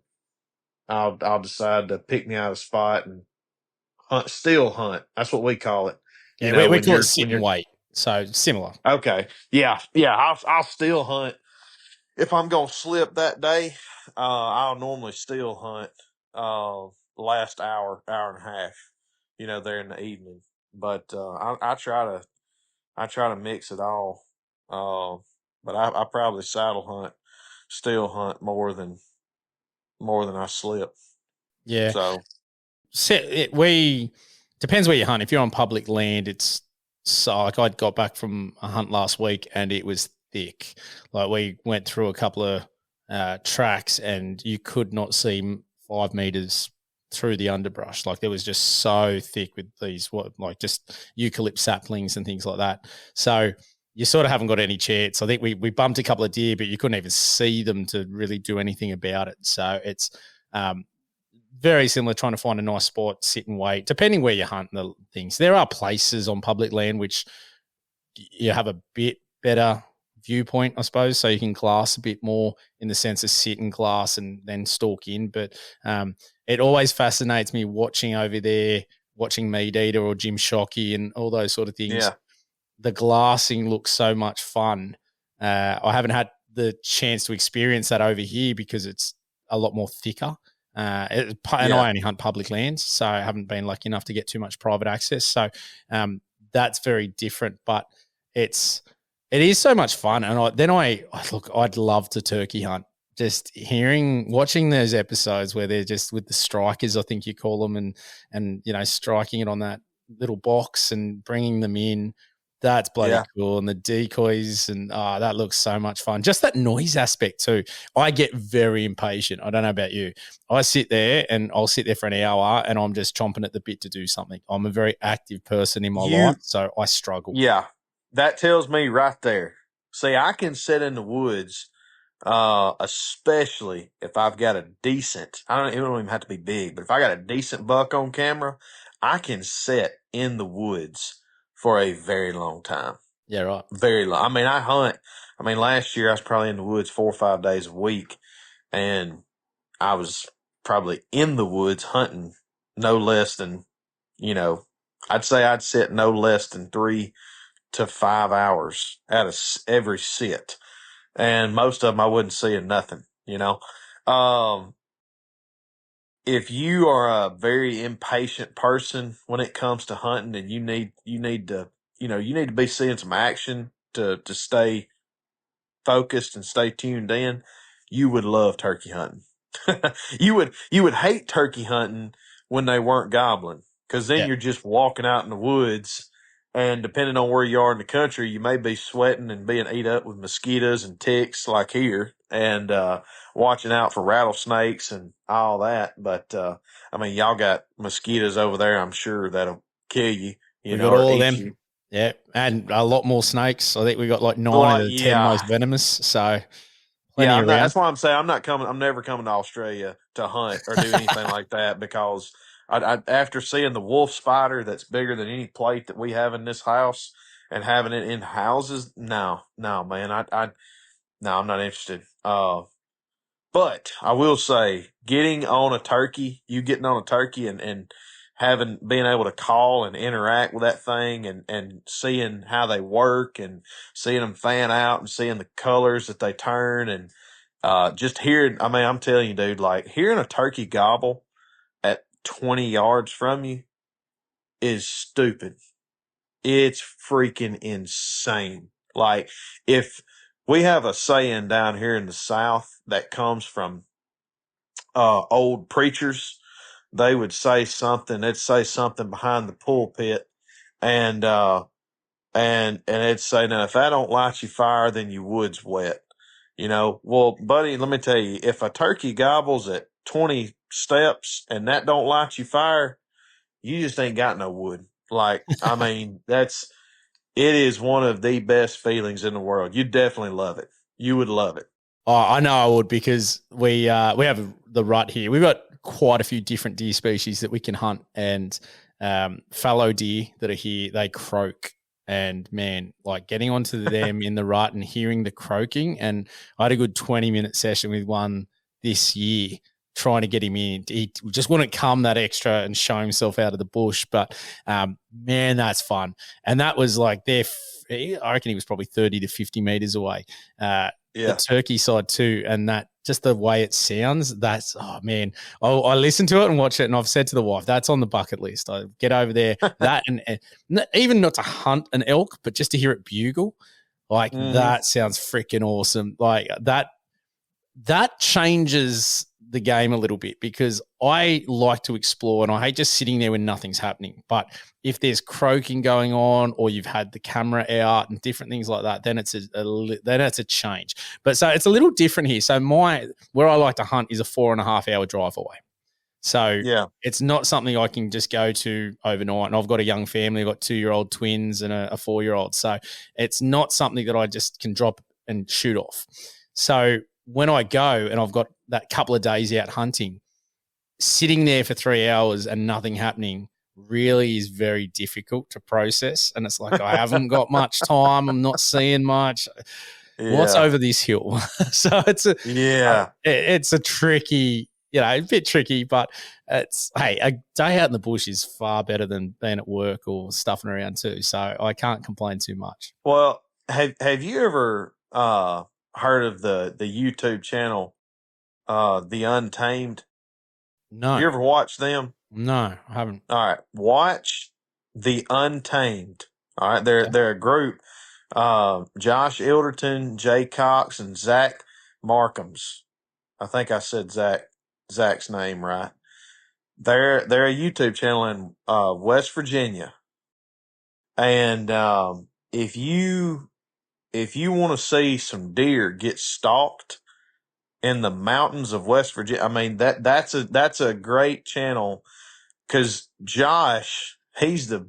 [SPEAKER 2] I'll decide to pick me out a spot and still hunt. That's what we call it.
[SPEAKER 1] Yeah, we
[SPEAKER 2] When
[SPEAKER 1] call it
[SPEAKER 2] you're
[SPEAKER 1] sit and wait. So similar.
[SPEAKER 2] okay. Yeah, yeah. I'll still hunt if I'm gonna slip that day. I'll normally still hunt last hour and a half. There in the evening. But I try to mix it all. But I probably saddle hunt, still hunt more than I slip.
[SPEAKER 1] Yeah.
[SPEAKER 2] So
[SPEAKER 1] We depends where you hunt. If you're on public land, it's so like I got back from a hunt last week and it was thick. Like we went through a couple of tracks and you could not see 5 meters through the underbrush. Like there was just so thick with these just eucalypt saplings and things like that. So you sort of haven't got any chance. I think we bumped a couple of deer, but you couldn't even see them to really do anything about it. So it's very similar, trying to find a nice spot, sit and wait, depending where you hunt the things. There are places on public land which you have a bit better viewpoint, I suppose, so you can glass a bit more in the sense of sit and glass and then stalk in. But it always fascinates me watching over there, watching Meat Eater or Jim Shockey and all those sort of things.
[SPEAKER 2] yeah,
[SPEAKER 1] The glassing looks so much fun. I haven't had the chance to experience that over here because it's a lot more thicker. And I only hunt public lands, so I haven't been lucky enough to get too much private access. So that's very different, but it is so much fun. And I'd love to turkey hunt. Just watching those episodes where they're just with the strikers, I think you call them, and striking it on that little box and bringing them in. That's bloody cool. And the decoys and that looks so much fun. Just that noise aspect too. I get very impatient. I don't know about you. I sit there and I'll sit there for an hour and I'm just chomping at the bit to do something. I'm a very active person in my life, so I struggle.
[SPEAKER 2] Yeah, that tells me right there. See, I can sit in the woods, especially if I've got a decent, it don't even have to be big, but if I got a decent buck on camera, I can sit in the woods for a very long time.
[SPEAKER 1] Yeah, right.
[SPEAKER 2] Very long. I hunt. Last year I was probably in the woods 4 or 5 days a week, and I was probably in the woods hunting no less than, I'd say I'd sit no less than 3 to 5 hours out of every sit. And most of them I wasn't seeing nothing, if you are a very impatient person when it comes to hunting and you need to be seeing some action to stay focused and stay tuned in, you would love turkey hunting. you would hate turkey hunting when they weren't gobbling, because then you're just walking out in the woods, and depending on where you are in the country, you may be sweating and being eat up with mosquitoes and ticks like here, and watching out for rattlesnakes and all that. But y'all got mosquitoes over there, I'm sure that'll kill you.
[SPEAKER 1] We got all of them. You. Yeah, and a lot more snakes. I think we got like 9 of the 10 most venomous. So plenty around.
[SPEAKER 2] That's why I'm saying I'm never coming to Australia to hunt or do anything like that, because I after seeing the wolf spider that's bigger than any plate that we have in this house and having it in houses, no, man, no, I'm not interested. But I will say, getting on a turkey and being able to call and interact with that thing and seeing how they work and seeing them fan out and seeing the colors that they turn and just hearing, I'm telling you, dude, like hearing a turkey gobble at 20 yards from you is stupid. It's freaking insane. Like, if we have a saying down here in the South that comes from old preachers, they would say something. They'd say something behind the pulpit, and it'd say, "Now, if that don't light you fire, then your wood's wet." Well, buddy, let me tell you, if a turkey gobbles at 20 steps and that don't light you fire, you just ain't got no wood. Like, it is one of the best feelings in the world. You definitely love it. You would love it.
[SPEAKER 1] Oh, I know I would, because we have the rut here. We've got quite a few different deer species that we can hunt, and fallow deer that are here, they croak. And man, like getting onto them in the rut and hearing the croaking. And I had a good 20-minute session with one this year trying to get him in. He just wouldn't come that extra and show himself out of the bush. But man, that's fun. And that was like I reckon he was probably 30 to 50 meters away. The turkey side too, and that just the way it sounds. That's man. I listen to it and watch it, and I've said to the wife, that's on the bucket list. I get over there. That and even not to hunt an elk, but just to hear it bugle, like that sounds freaking awesome. Like that changes the game a little bit because I like to explore and I hate just sitting there when nothing's happening. But if there's croaking going on or you've had the camera out and different things like that, then it's a change. But so it's a little different here. So where I like to hunt is a 4.5 hour drive away. So it's not something I can just go to overnight. And I've got a young family. I've got 2-year-old twins and a 4-year-old. So it's not something that I just can drop and shoot off. So when I go and I've got that couple of days out hunting, sitting there for 3 hours and nothing happening really is very difficult to process. And it's like, I haven't got much time. I'm not seeing much. What's over this hill? So it's a tricky, a bit tricky, but a day out in the bush is far better than being at work or stuffing around too. So I can't complain too much.
[SPEAKER 2] Well, have you ever heard of the YouTube channel, The Untamed?
[SPEAKER 1] No.
[SPEAKER 2] You ever watch them?
[SPEAKER 1] No, I haven't.
[SPEAKER 2] All right. Watch The Untamed. All right. They're a group. Josh Ilderton, Jay Cox, and Zach Markhams. I think I said Zach's name right. They're a YouTube channel in West Virginia. And if you want to see some deer get stalked in the mountains of West Virginia, I mean that's a great channel because Josh, he's the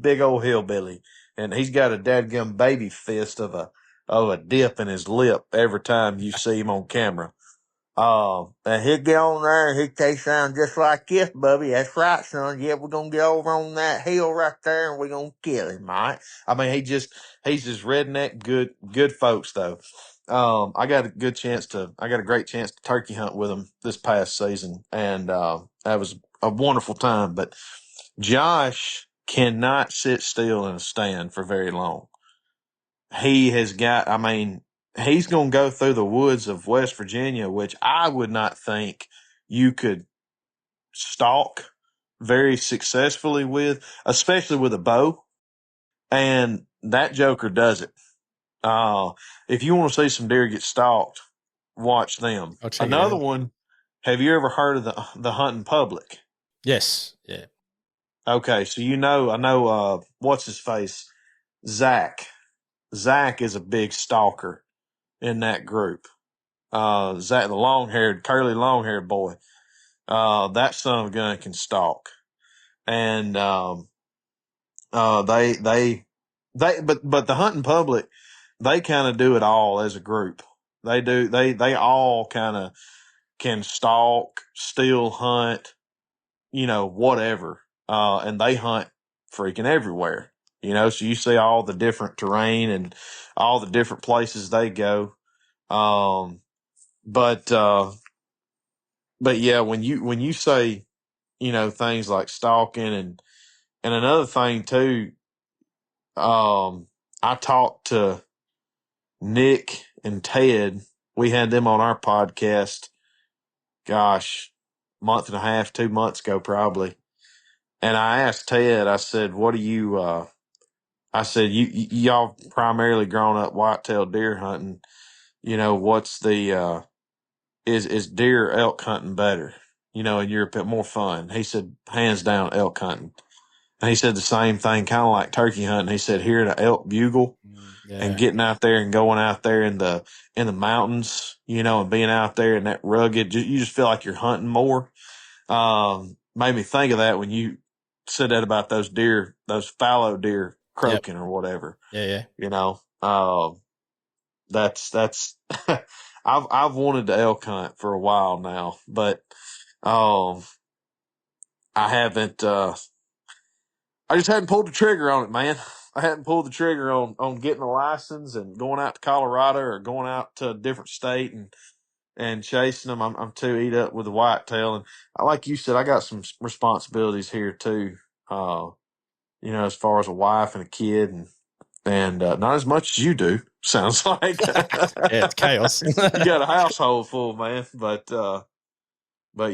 [SPEAKER 2] big old hillbilly, and he's got a dadgum baby fist of a dip in his lip every time you see him on camera. And he'll get on there and he'll sound just like this, Bubby. That's right, son. Yeah, we're gonna get over on that hill right there and we're gonna kill him, right? I mean, he's just redneck, good folks though. I got a great chance to turkey hunt with him this past season, and that was a wonderful time. But Josh cannot sit still in a stand for very long. He's going to go through the woods of West Virginia, which I would not think you could stalk very successfully with, especially with a bow. And that joker does it. If you want to see some deer get stalked, watch them. Another one, have you ever heard of the hunting public?
[SPEAKER 1] Yes. Yeah.
[SPEAKER 2] Okay. So I know, what's his face? Zach. Zach is a big stalker in that group. Zach, the curly long-haired boy. That son of a gun can stalk. And, but the hunting public, they kind of do it all as a group. They all kind of can stalk, steal, hunt, whatever. And they hunt freaking everywhere, so you see all the different terrain and all the different places they go. But yeah, when you say, things like stalking and another thing too, I talked to Nick and Ted. We had them on our podcast, gosh, month and a half, 2 months ago, probably. And I asked Ted, I said, what do you, I said, y'all primarily grown up whitetail deer hunting. What's the, is deer elk hunting better? And you're a bit more fun. He said, hands down, elk hunting. And he said the same thing, kind of like turkey hunting. He said, hearing an elk bugle and getting out there and going out there in the mountains, and being out there in that rugged, you just feel like you're hunting more. Made me think of that when you said that about those deer, those fallow deer croaking or whatever.
[SPEAKER 1] Yeah.
[SPEAKER 2] That's I've wanted to elk hunt for a while now, but I haven't I just hadn't pulled the trigger on it, man. I hadn't pulled the trigger on getting a license and going out to Colorado or going out to a different state and chasing them. I'm too eat up with the whitetail. And like you said, I got some responsibilities here too. As far as a wife and a kid, and not as much as you do. Sounds like
[SPEAKER 1] Yeah, it's chaos.
[SPEAKER 2] you got a household full, man. But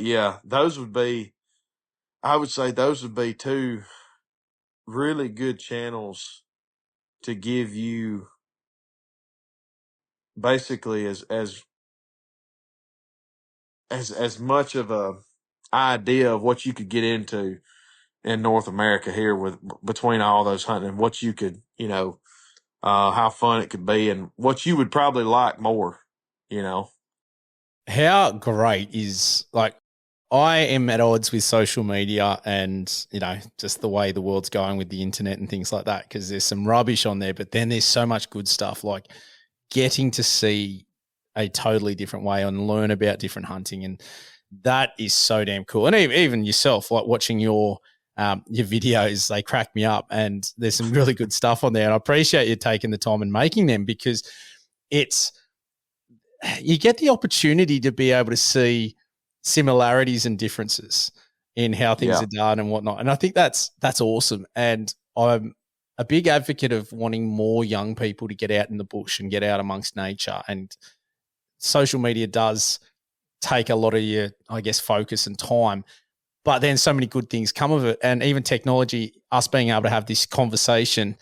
[SPEAKER 2] yeah, those would be. I would say those would be two really good channels to give you basically as much of a idea of what you could get into in North America here with between all those hunting and what you could, how fun it could be and what you would probably like more, you know.
[SPEAKER 1] How great is like I am at odds with social media and, just the way the world's going with the internet and things like that, because there's some rubbish on there, but then there's so much good stuff, like getting to see a totally different way and learn about different hunting. And that is so damn cool. And even yourself, like watching your videos, they crack me up, and there's some really good stuff on there. And I appreciate you taking the time and making them, because you get the opportunity to be able to see similarities and differences in how things are done and whatnot. And I think that's awesome. And I'm a big advocate of wanting more young people to get out in the bush and get out amongst nature. And social media does take a lot of your, I guess, focus and time, but then so many good things come of it. And even technology, us being able to have this conversation,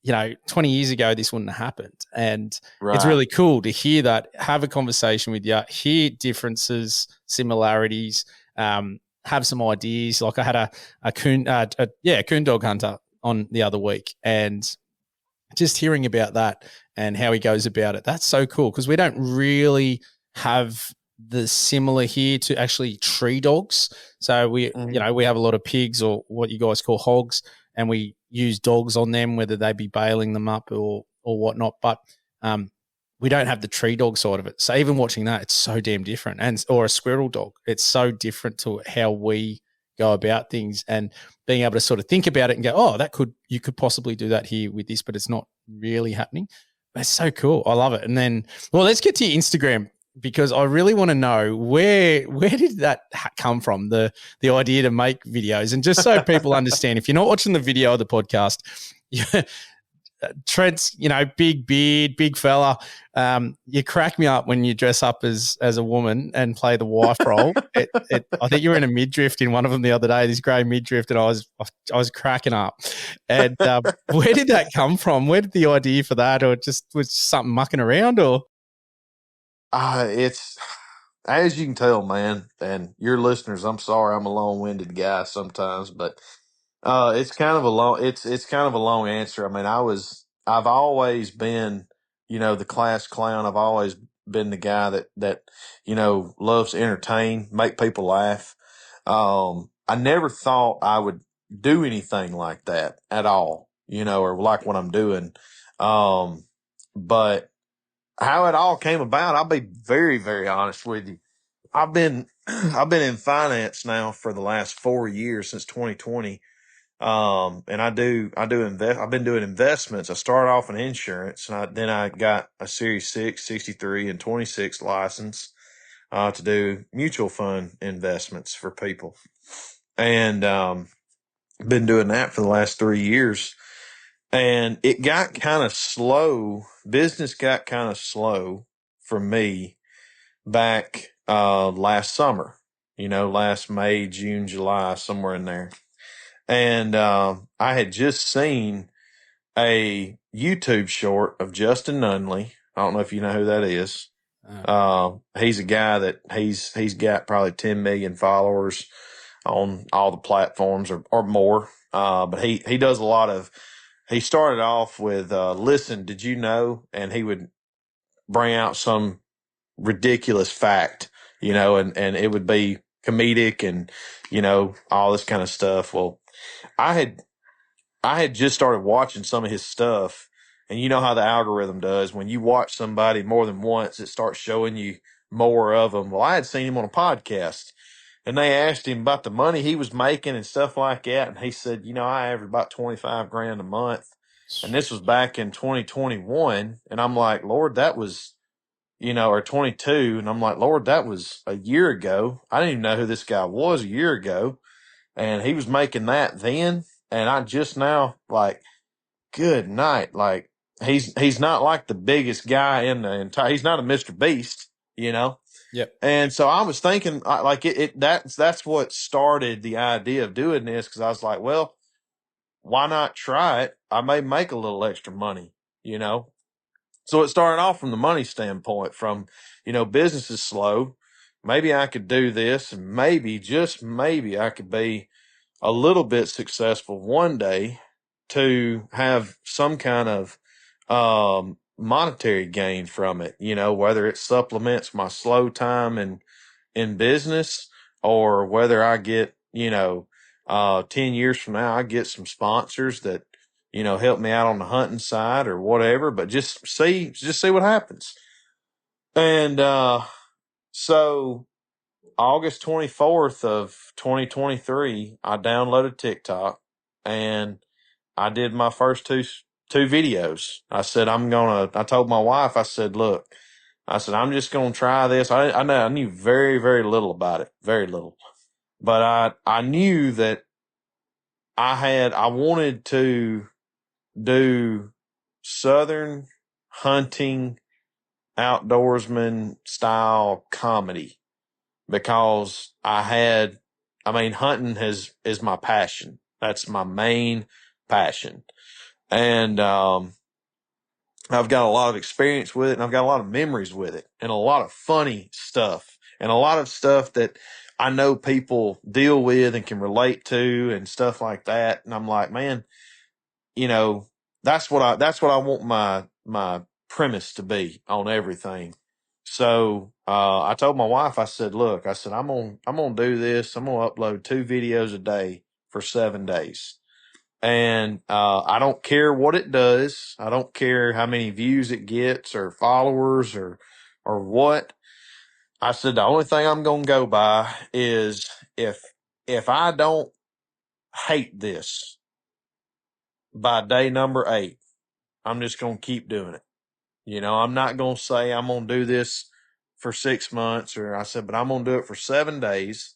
[SPEAKER 1] 20 years ago, this wouldn't have happened. And It's really cool to hear that, have a conversation with you, hear differences, similarities, have some ideas. Like I had a coon dog hunter on the other week, and just hearing about that and how he goes about it, that's so cool, because we don't really have the similar here to actually tree dogs. So we have a lot of pigs, or what you guys call hogs, and we use dogs on them, whether they be bailing them up or whatnot. But we don't have the tree dog side of it. So even watching that, it's so damn different. Or a squirrel dog, it's so different to how we go about things, and being able to sort of think about it and go, oh, you could possibly do that here with this, but it's not really happening. That's so cool. I love it. And then, well, let's get to your Instagram, because I really want to know where did that come from, the idea to make videos. And just so people understand, if you're not watching the video of the podcast, Trent's, big beard, big fella. You crack me up when you dress up as a woman and play the wife role. I think you were in a midriff in one of them the other day, this grey midriff, and I was cracking up. And where did that come from? Where did the idea for that, or just was something mucking around, or?
[SPEAKER 2] It's, as you can tell, man, and your listeners, I'm sorry, I'm a long-winded guy sometimes, but it's kind of a long answer. I mean, I've always been, the class clown. I've always been the guy that loves to entertain, make people laugh. I never thought I would do anything like that at all, or like what I'm doing. But how it all came about, I'll be very, very honest with you. I've been in finance now for the last 4 years, since 2020. And I've been doing investments. I started off in insurance, and then I got a Series 6, 63, and 26 license, to do mutual fund investments for people. And, been doing that for the last 3 years. And it got kind of slow. Business got kind of slow for me back, last summer, last May, June, July, somewhere in there. And I had just seen a YouTube short of Justin Nunley. I don't know if you know who that is. He's a guy that he's got probably 10 million followers on all the platforms, or more. But he does a lot of. He started off with listen, did you know? And he would bring out some ridiculous fact, and it would be comedic and all this kind of stuff. Well, I had just started watching some of his stuff, and you know how the algorithm does. When you watch somebody more than once, it starts showing you more of them. Well, I had seen him on a podcast, and they asked him about the money he was making and stuff like that. And he said, I average about 25 grand a month. And this was back in 2021. And I'm like, Lord, that was, or 22. And I'm like, Lord, that was a year ago. I didn't even know who this guy was a year ago. And he was making that then. And I just now, like, good night. Like, he's not like the biggest guy in the entire, he's not a Mr. Beast, you know?
[SPEAKER 1] Yep.
[SPEAKER 2] And so I was thinking, like, that's what started the idea of doing this. Cause I was like, well, why not try it? I may make a little extra money, you know? So it started off from the money standpoint from, business is slow. Maybe I could do this and maybe, just maybe I could be a little bit successful one day to have some kind of, monetary gain from it, whether it supplements my slow time in business or whether I get, 10 years from now, I get some sponsors that, help me out on the hunting side or whatever, but just see what happens. And, so August 24th of 2023, I downloaded TikTok and I did my first two videos. I told my wife, I said, look, I said, I'm just going to try this. I knew very, very little about it, very little, but I knew that I wanted to do Southern hunting outdoorsman style comedy because hunting is my passion. That's my main passion. And, I've got a lot of experience with it and I've got a lot of memories with it and a lot of funny stuff and a lot of stuff that I know people deal with and can relate to and stuff like that. And I'm like, man, you know, that's what I want my premise to be on everything. So, I told my wife, I said, look, I said, I'm going to do this. I'm going to upload 2 videos a day for 7 days. And, I don't care what it does. I don't care how many views it gets or followers or what. I said, the only thing I'm going to go by is if I don't hate this by day number 8, I'm just going to keep doing it. I'm not going to say I'm going to do this for 6 months or I said, but I'm going to do it for 7 days.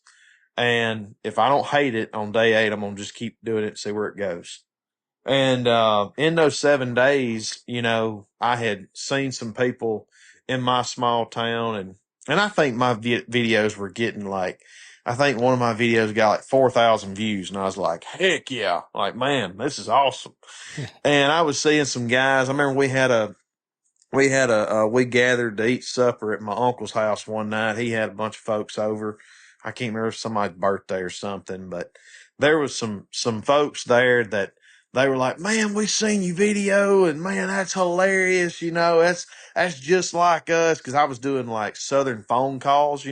[SPEAKER 2] And if I don't hate it on day 8, I'm going to just keep doing it and see where it goes. And, in those 7 days, I had seen some people in my small town and I think my videos were getting like, I think one of my videos got like 4,000 views and I was like, heck yeah. Like, man, this is awesome. And I was seeing some guys. I remember we gathered to eat supper at my uncle's house one night. He had a bunch of folks over. I can't remember if somebody's birthday or something, but there was some folks there that they were like, man, we seen you video and man, that's hilarious. That's just like us. Cause I was doing like Southern phone calls,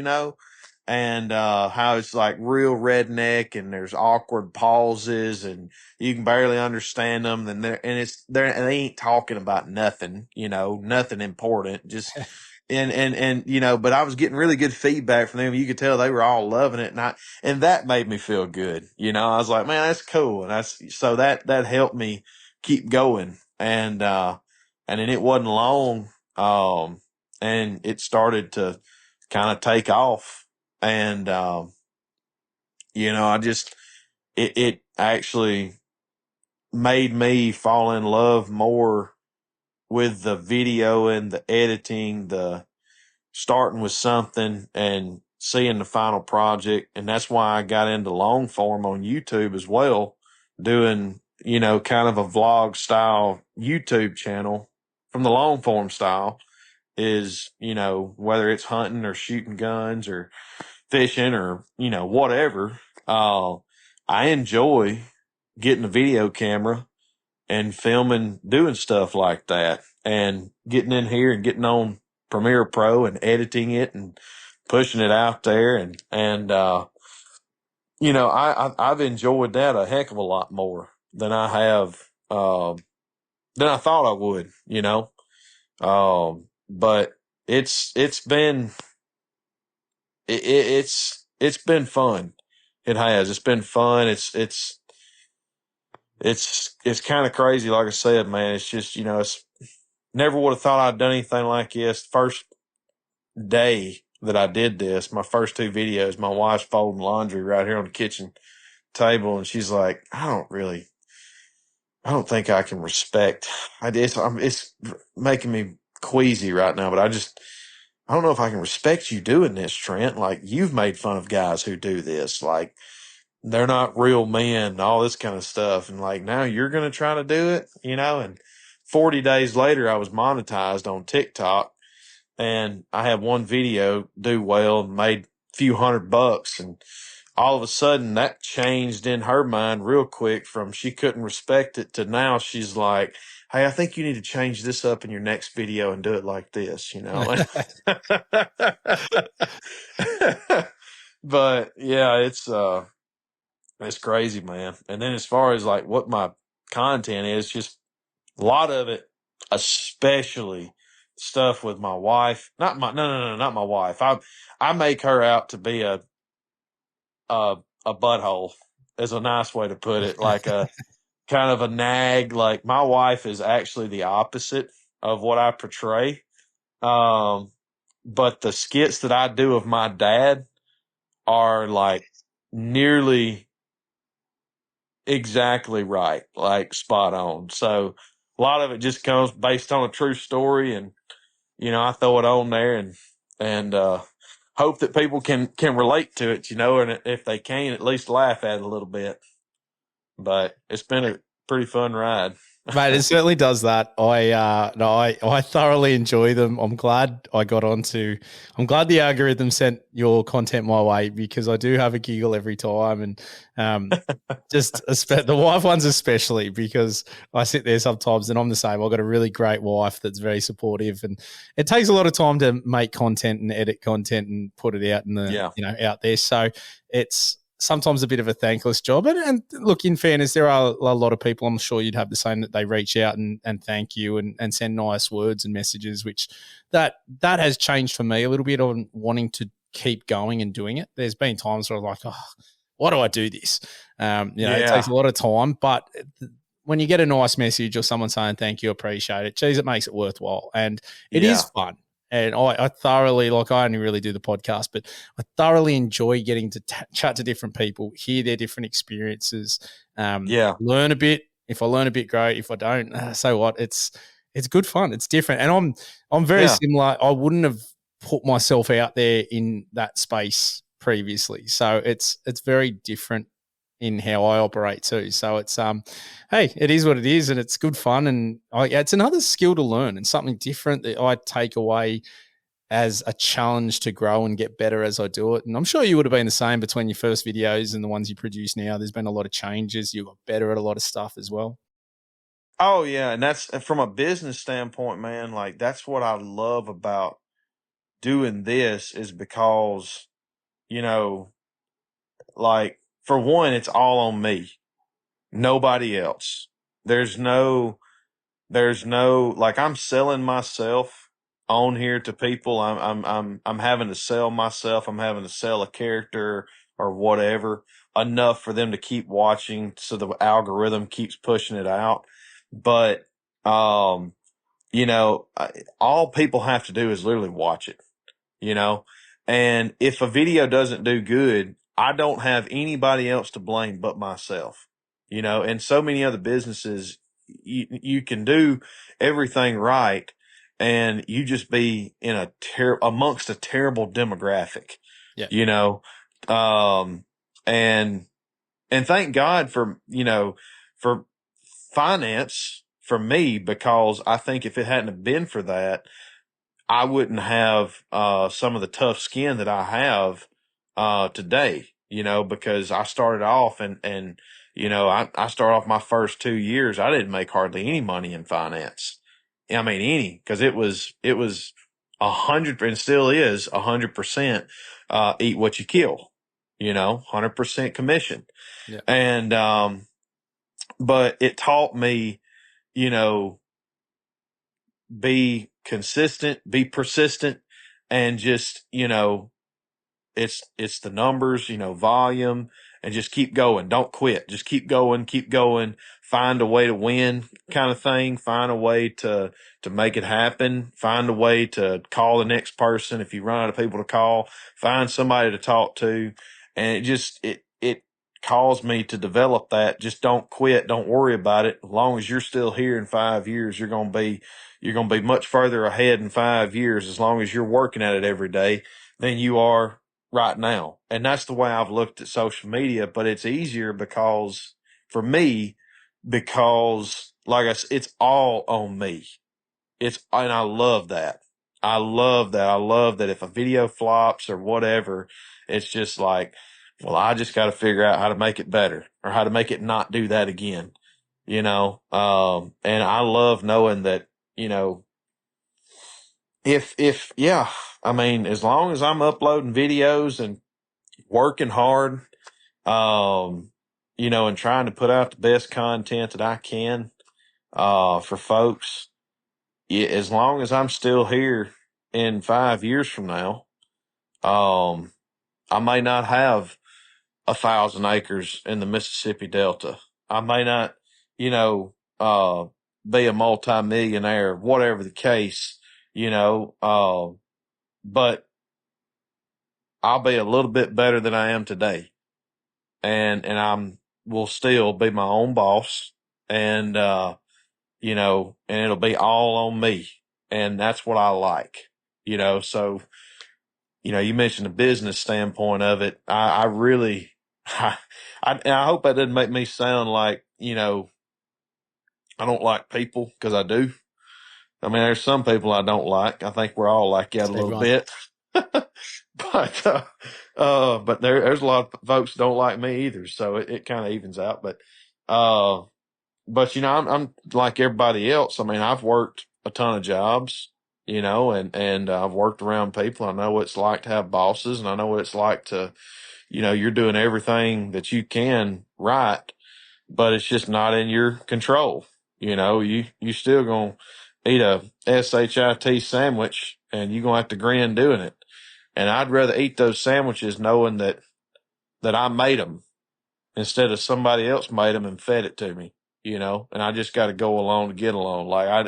[SPEAKER 2] and, how it's like real redneck and there's awkward pauses and you can barely understand them. And they ain't talking about nothing, nothing important. Just, but I was getting really good feedback from them. You could tell they were all loving it. And that made me feel good. I was like, man, that's cool. And so that helped me keep going. And then it wasn't long. And it started to kind of take off. And, I just, it actually made me fall in love more with the video and the editing, the starting with something and seeing the final project. And that's why I got into long form on YouTube as well, doing, kind of a vlog style YouTube channel from the long form style is, whether it's hunting or shooting guns or fishing or, whatever. I enjoy getting a video camera and filming, doing stuff like that and getting in here and getting on Premiere Pro and editing it and pushing it out there. I've enjoyed that a heck of a lot more than I have, than I thought I would, but it's been, it's been fun. It has. It's been fun. It's kind of crazy. Like I said, man, it's just, it's never would have thought I'd done anything like this. day that I did this, my first two videos, my wife's folding laundry right here on the kitchen table, and she's like, I don't think I can respect. It's making me queasy right now, but I don't know if I can respect you doing this, Trent. Like, you've made fun of guys who do this. Like, they're not real men and all this kind of stuff. And like, now you're going to try to do it, and 40 days later, I was monetized on TikTok, and I had one video do well and made a few $100, and all of a sudden that changed in her mind real quick from she couldn't respect it to now she's like, hey, I think you need to change this up in your next video and do it like this. But yeah, it's crazy, man. And then as far as like what my content is, just a lot of it, especially stuff with my wife. Not my no, not my wife. I make her out to be a a butthole is a nice way to put it. Like a kind of a nag. Like my wife is actually the opposite of what I portray. Um, but the skits that I do of my dad are like nearly exactly right, like spot on. So a lot of it just comes based on a true story, and I throw it on there and hope that people can relate to it, and if they can, at least laugh at it a little bit. But it's been a pretty fun ride.
[SPEAKER 1] Mate, it certainly does that. I thoroughly enjoy them. I'm glad I'm glad the algorithm sent your content my way, because I do have a giggle every time, and the wife ones especially, because I sit there sometimes and I'm the same. I've got a really great wife that's very supportive, and it takes a lot of time to make content and edit content and put it out out there. So it's sometimes a bit of a thankless job. And look, in fairness, there are a lot of people, I'm sure you'd have the same, that they reach out and thank you and send nice words and messages, which that has changed for me a little bit on wanting to keep going and doing it. There's been times where I'm like, oh, why do I do this? It takes a lot of time, but when you get a nice message or someone saying thank you, appreciate it, geez, it makes it worthwhile. And it is fun. And I thoroughly, like, I only really do the podcast, but I thoroughly enjoy getting to chat to different people, hear their different experiences, learn a bit. If I learn a bit, great. If I don't, so what? It's good fun. It's different. And I'm very similar. I wouldn't have put myself out there in that space previously. So it's very different in how I operate too. So it's hey, it is what it is, and it's good fun, and it's another skill to learn and something different that I take away as a challenge to grow and get better as I do it. And I'm sure you would have been the same between your first videos and the ones you produce now. There's been a lot of changes. You got better at a lot of stuff as well.
[SPEAKER 2] Oh yeah, and that's from a business standpoint, man. Like that's what I love about doing this is because you know, like for one, it's all on me, nobody else. There's no like I'm selling myself on here to people. I'm having to sell myself. I'm having to sell a character or whatever enough for them to keep watching, so the algorithm keeps pushing it out. But all people have to do is literally watch it, you know. And if a video doesn't do good, I don't have anybody else to blame but myself, and so many other businesses, you can do everything right and you just be in amongst a terrible demographic,
[SPEAKER 1] Yeah.
[SPEAKER 2] you know, um, and, and thank God for finance for me, because I think if it hadn't have been for that, I wouldn't have some of the tough skin that I have today, because I started off and I started off my first 2 years, I didn't make hardly any money in finance. I mean, any, because it was 100 and still is 100% eat what you kill, 100% commission.
[SPEAKER 1] Yeah.
[SPEAKER 2] And but it taught me, you know, be consistent, be persistent, and just, it's the numbers, volume, and just keep going. Don't quit. Just keep going, keep going. Find a way to win, kind of thing. Find a way to make it happen. Find a way to call the next person. If you run out of people to call, find somebody to talk to. And it caused me to develop that. Just don't quit. Don't worry about it. As long as you're still here in 5 years, you're going to be much further ahead in 5 years as long as you're working at it every day than you are right now. And that's the way I've looked at social media, but it's easier for me, because like I said, it's all on me. And I love that. I love that. I love that if a video flops or whatever, it's just like, well, I just got to figure out how to make it better or how to make it not do that again, and I love knowing that, yeah, I mean, as long as I'm uploading videos and working hard, and trying to put out the best content that I can, for folks, yeah, as long as I'm still here in 5 years from now, um, I may not have 1,000 acres in the Mississippi Delta. I may not, be a multimillionaire, whatever the case, but I'll be a little bit better than I am today. And will still be my own boss, and, and it'll be all on me. And that's what I like, so, you mentioned the business standpoint of it. I really, and I hope that didn't make me sound like, I don't like people, because I do. I mean, there's some people I don't like. I think we're all like that a little
[SPEAKER 1] Everyone.
[SPEAKER 2] bit. But there's a lot of folks that don't like me either. So it kind of evens out. Uh, I'm like everybody else. I mean, I've worked a ton of jobs, and I've worked around people. I know what it's like to have bosses, and I know what it's like to, you're doing everything that you can right, but it's just not in your control. You still gonna eat a SHIT sandwich, and you're gonna have to grin doing it. And I'd rather eat those sandwiches knowing that I made them instead of somebody else made them and fed it to me, and I just got to go along to get along. Like I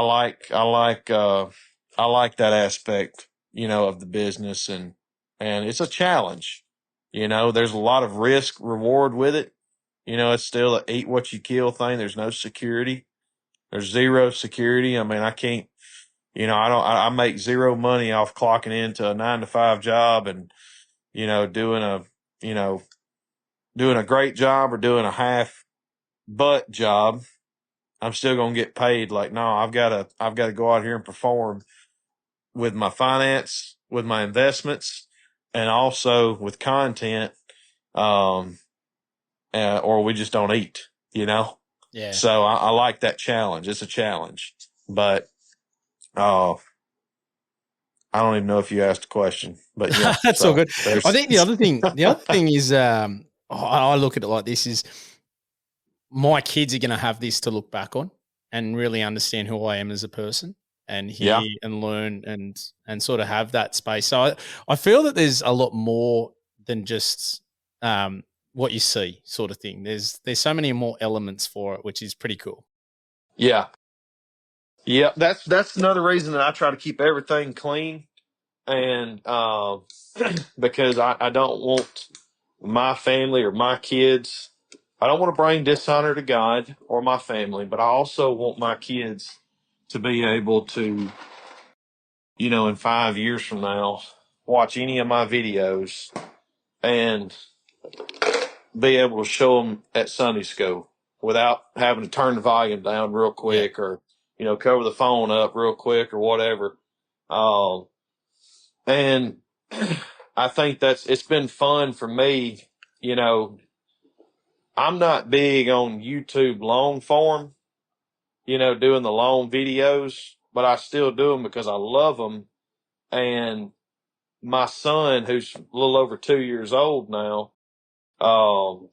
[SPEAKER 2] like that aspect, of the business, and it's a challenge. There's a lot of risk reward with it. It's still a eat what you kill thing. There's no security. There's zero security. I mean, I can't, I make zero money off clocking into a 9 to 5 job and, doing you know, doing a great job or doing a half butt job. I'm still going to get paid. Like, no, I've got to go out here and perform with my finance, with my investments, and also with content. Or we just don't eat.
[SPEAKER 1] Yeah.
[SPEAKER 2] So I like that challenge. It's a challenge, but, uh, I don't even know if you asked a question, but yeah.
[SPEAKER 1] That's all
[SPEAKER 2] So
[SPEAKER 1] good. I
[SPEAKER 2] there's,
[SPEAKER 1] think the other thing is, I look at it like this: is my kids are going to have this to look back on and really understand who I am as a person, and
[SPEAKER 2] yeah,
[SPEAKER 1] hear and learn and sort of have that space. So I feel that there's a lot more than just what you see, sort of thing. There's so many more elements for it, which is pretty cool.
[SPEAKER 2] yeah, yeah. That's another reason that I try to keep everything clean, and, because I don't want my family or my kids. I don't want to bring dishonor to God or my family, but I also want my kids to be able to, in 5 years from now, watch any of my videos and be able to show them at Sunday school without having to turn the volume down real
[SPEAKER 1] Yeah.
[SPEAKER 2] quick, or, cover the phone up real quick or whatever. Um, and I think it's been fun for me. I'm not big on YouTube long form, doing the long videos, but I still do them because I love them. And my son, who's a little over 2 years old now, um,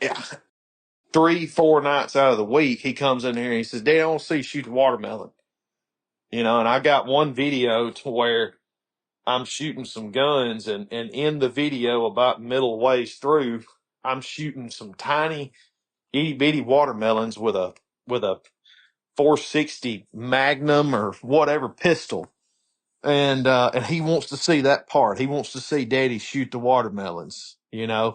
[SPEAKER 2] yeah, 3, 4 nights out of the week, he comes in here and he says, "Dad, I want to see you shoot the watermelon." And I got one video to where I'm shooting some guns, and in the video about middle ways through, I'm shooting some tiny itty bitty watermelons with a 460 Magnum or whatever pistol. And he wants to see that part. He wants to see Daddy shoot the watermelons, you know?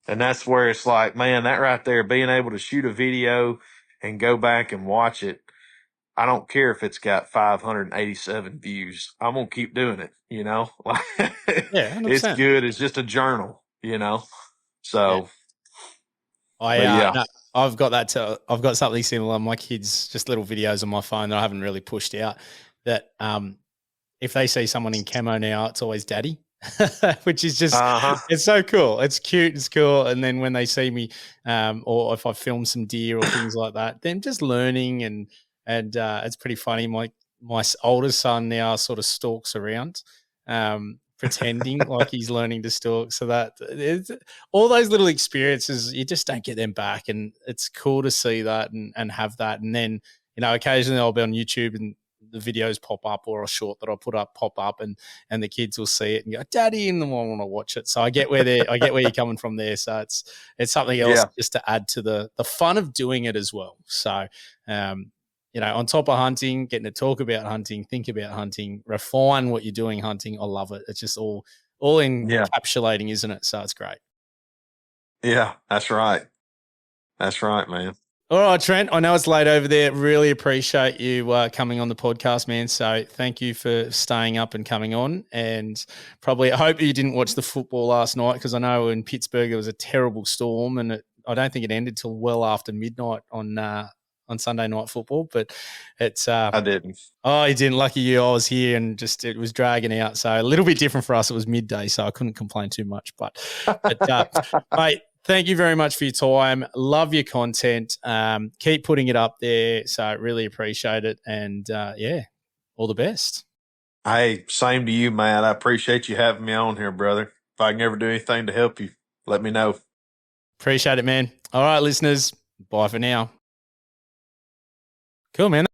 [SPEAKER 2] And that's where it's like, man, that right there, being able to shoot a video and go back and watch it. I don't care if it's got 587 views. I'm going to keep doing it, you know?
[SPEAKER 1] Yeah,
[SPEAKER 2] It's
[SPEAKER 1] 100%.
[SPEAKER 2] good. It's just a journal, you know?
[SPEAKER 1] Yeah.
[SPEAKER 2] So,
[SPEAKER 1] I
[SPEAKER 2] but yeah.
[SPEAKER 1] no, I've got that too. I've got something similar. My kids, just little videos on my phone that I haven't really pushed out. That if they see someone in camo now, it's always daddy, which is just
[SPEAKER 2] Uh-huh.
[SPEAKER 1] it's so cool. It's cute, it's cool. And then when they see me, or if I film some deer or things like that, then just learning and it's pretty funny. My oldest son now sort of stalks around. Pretending like he's learning to stalk. So that it's, all those little experiences, you just don't get them back. And it's cool to see that and have that. And then, occasionally I'll be on YouTube and the videos pop up or a short that I put up pop up and the kids will see it and go, Daddy, and then I want to watch it. So I get where you're coming from there. So it's something else just to add to the fun of doing it as well. So on top of hunting, getting to talk about hunting, think about hunting, refine what you're doing hunting. I love it. It's just all encapsulating, isn't it? So it's great.
[SPEAKER 2] Yeah, that's right. That's right, man.
[SPEAKER 1] All right, Trent, I know it's late over there. Really appreciate you coming on the podcast, man. So thank you for staying up and coming on. And I hope you didn't watch the football last night, because I know in Pittsburgh it was a terrible storm and I don't think it ended till well after midnight on Sunday Night Football, but it's
[SPEAKER 2] I didn't.
[SPEAKER 1] Oh, you didn't. Lucky you. I was here and it was dragging out. So a little bit different for us. It was midday, so I couldn't complain too much. But mate, thank you very much for your time. Love your content. Keep putting it up there. So really appreciate it. And all the best.
[SPEAKER 2] Hey, same to you, Matt. I appreciate you having me on here, brother. If I can ever do anything to help you, let me know.
[SPEAKER 1] Appreciate it, man. All right, listeners. Bye for now. Cool, man.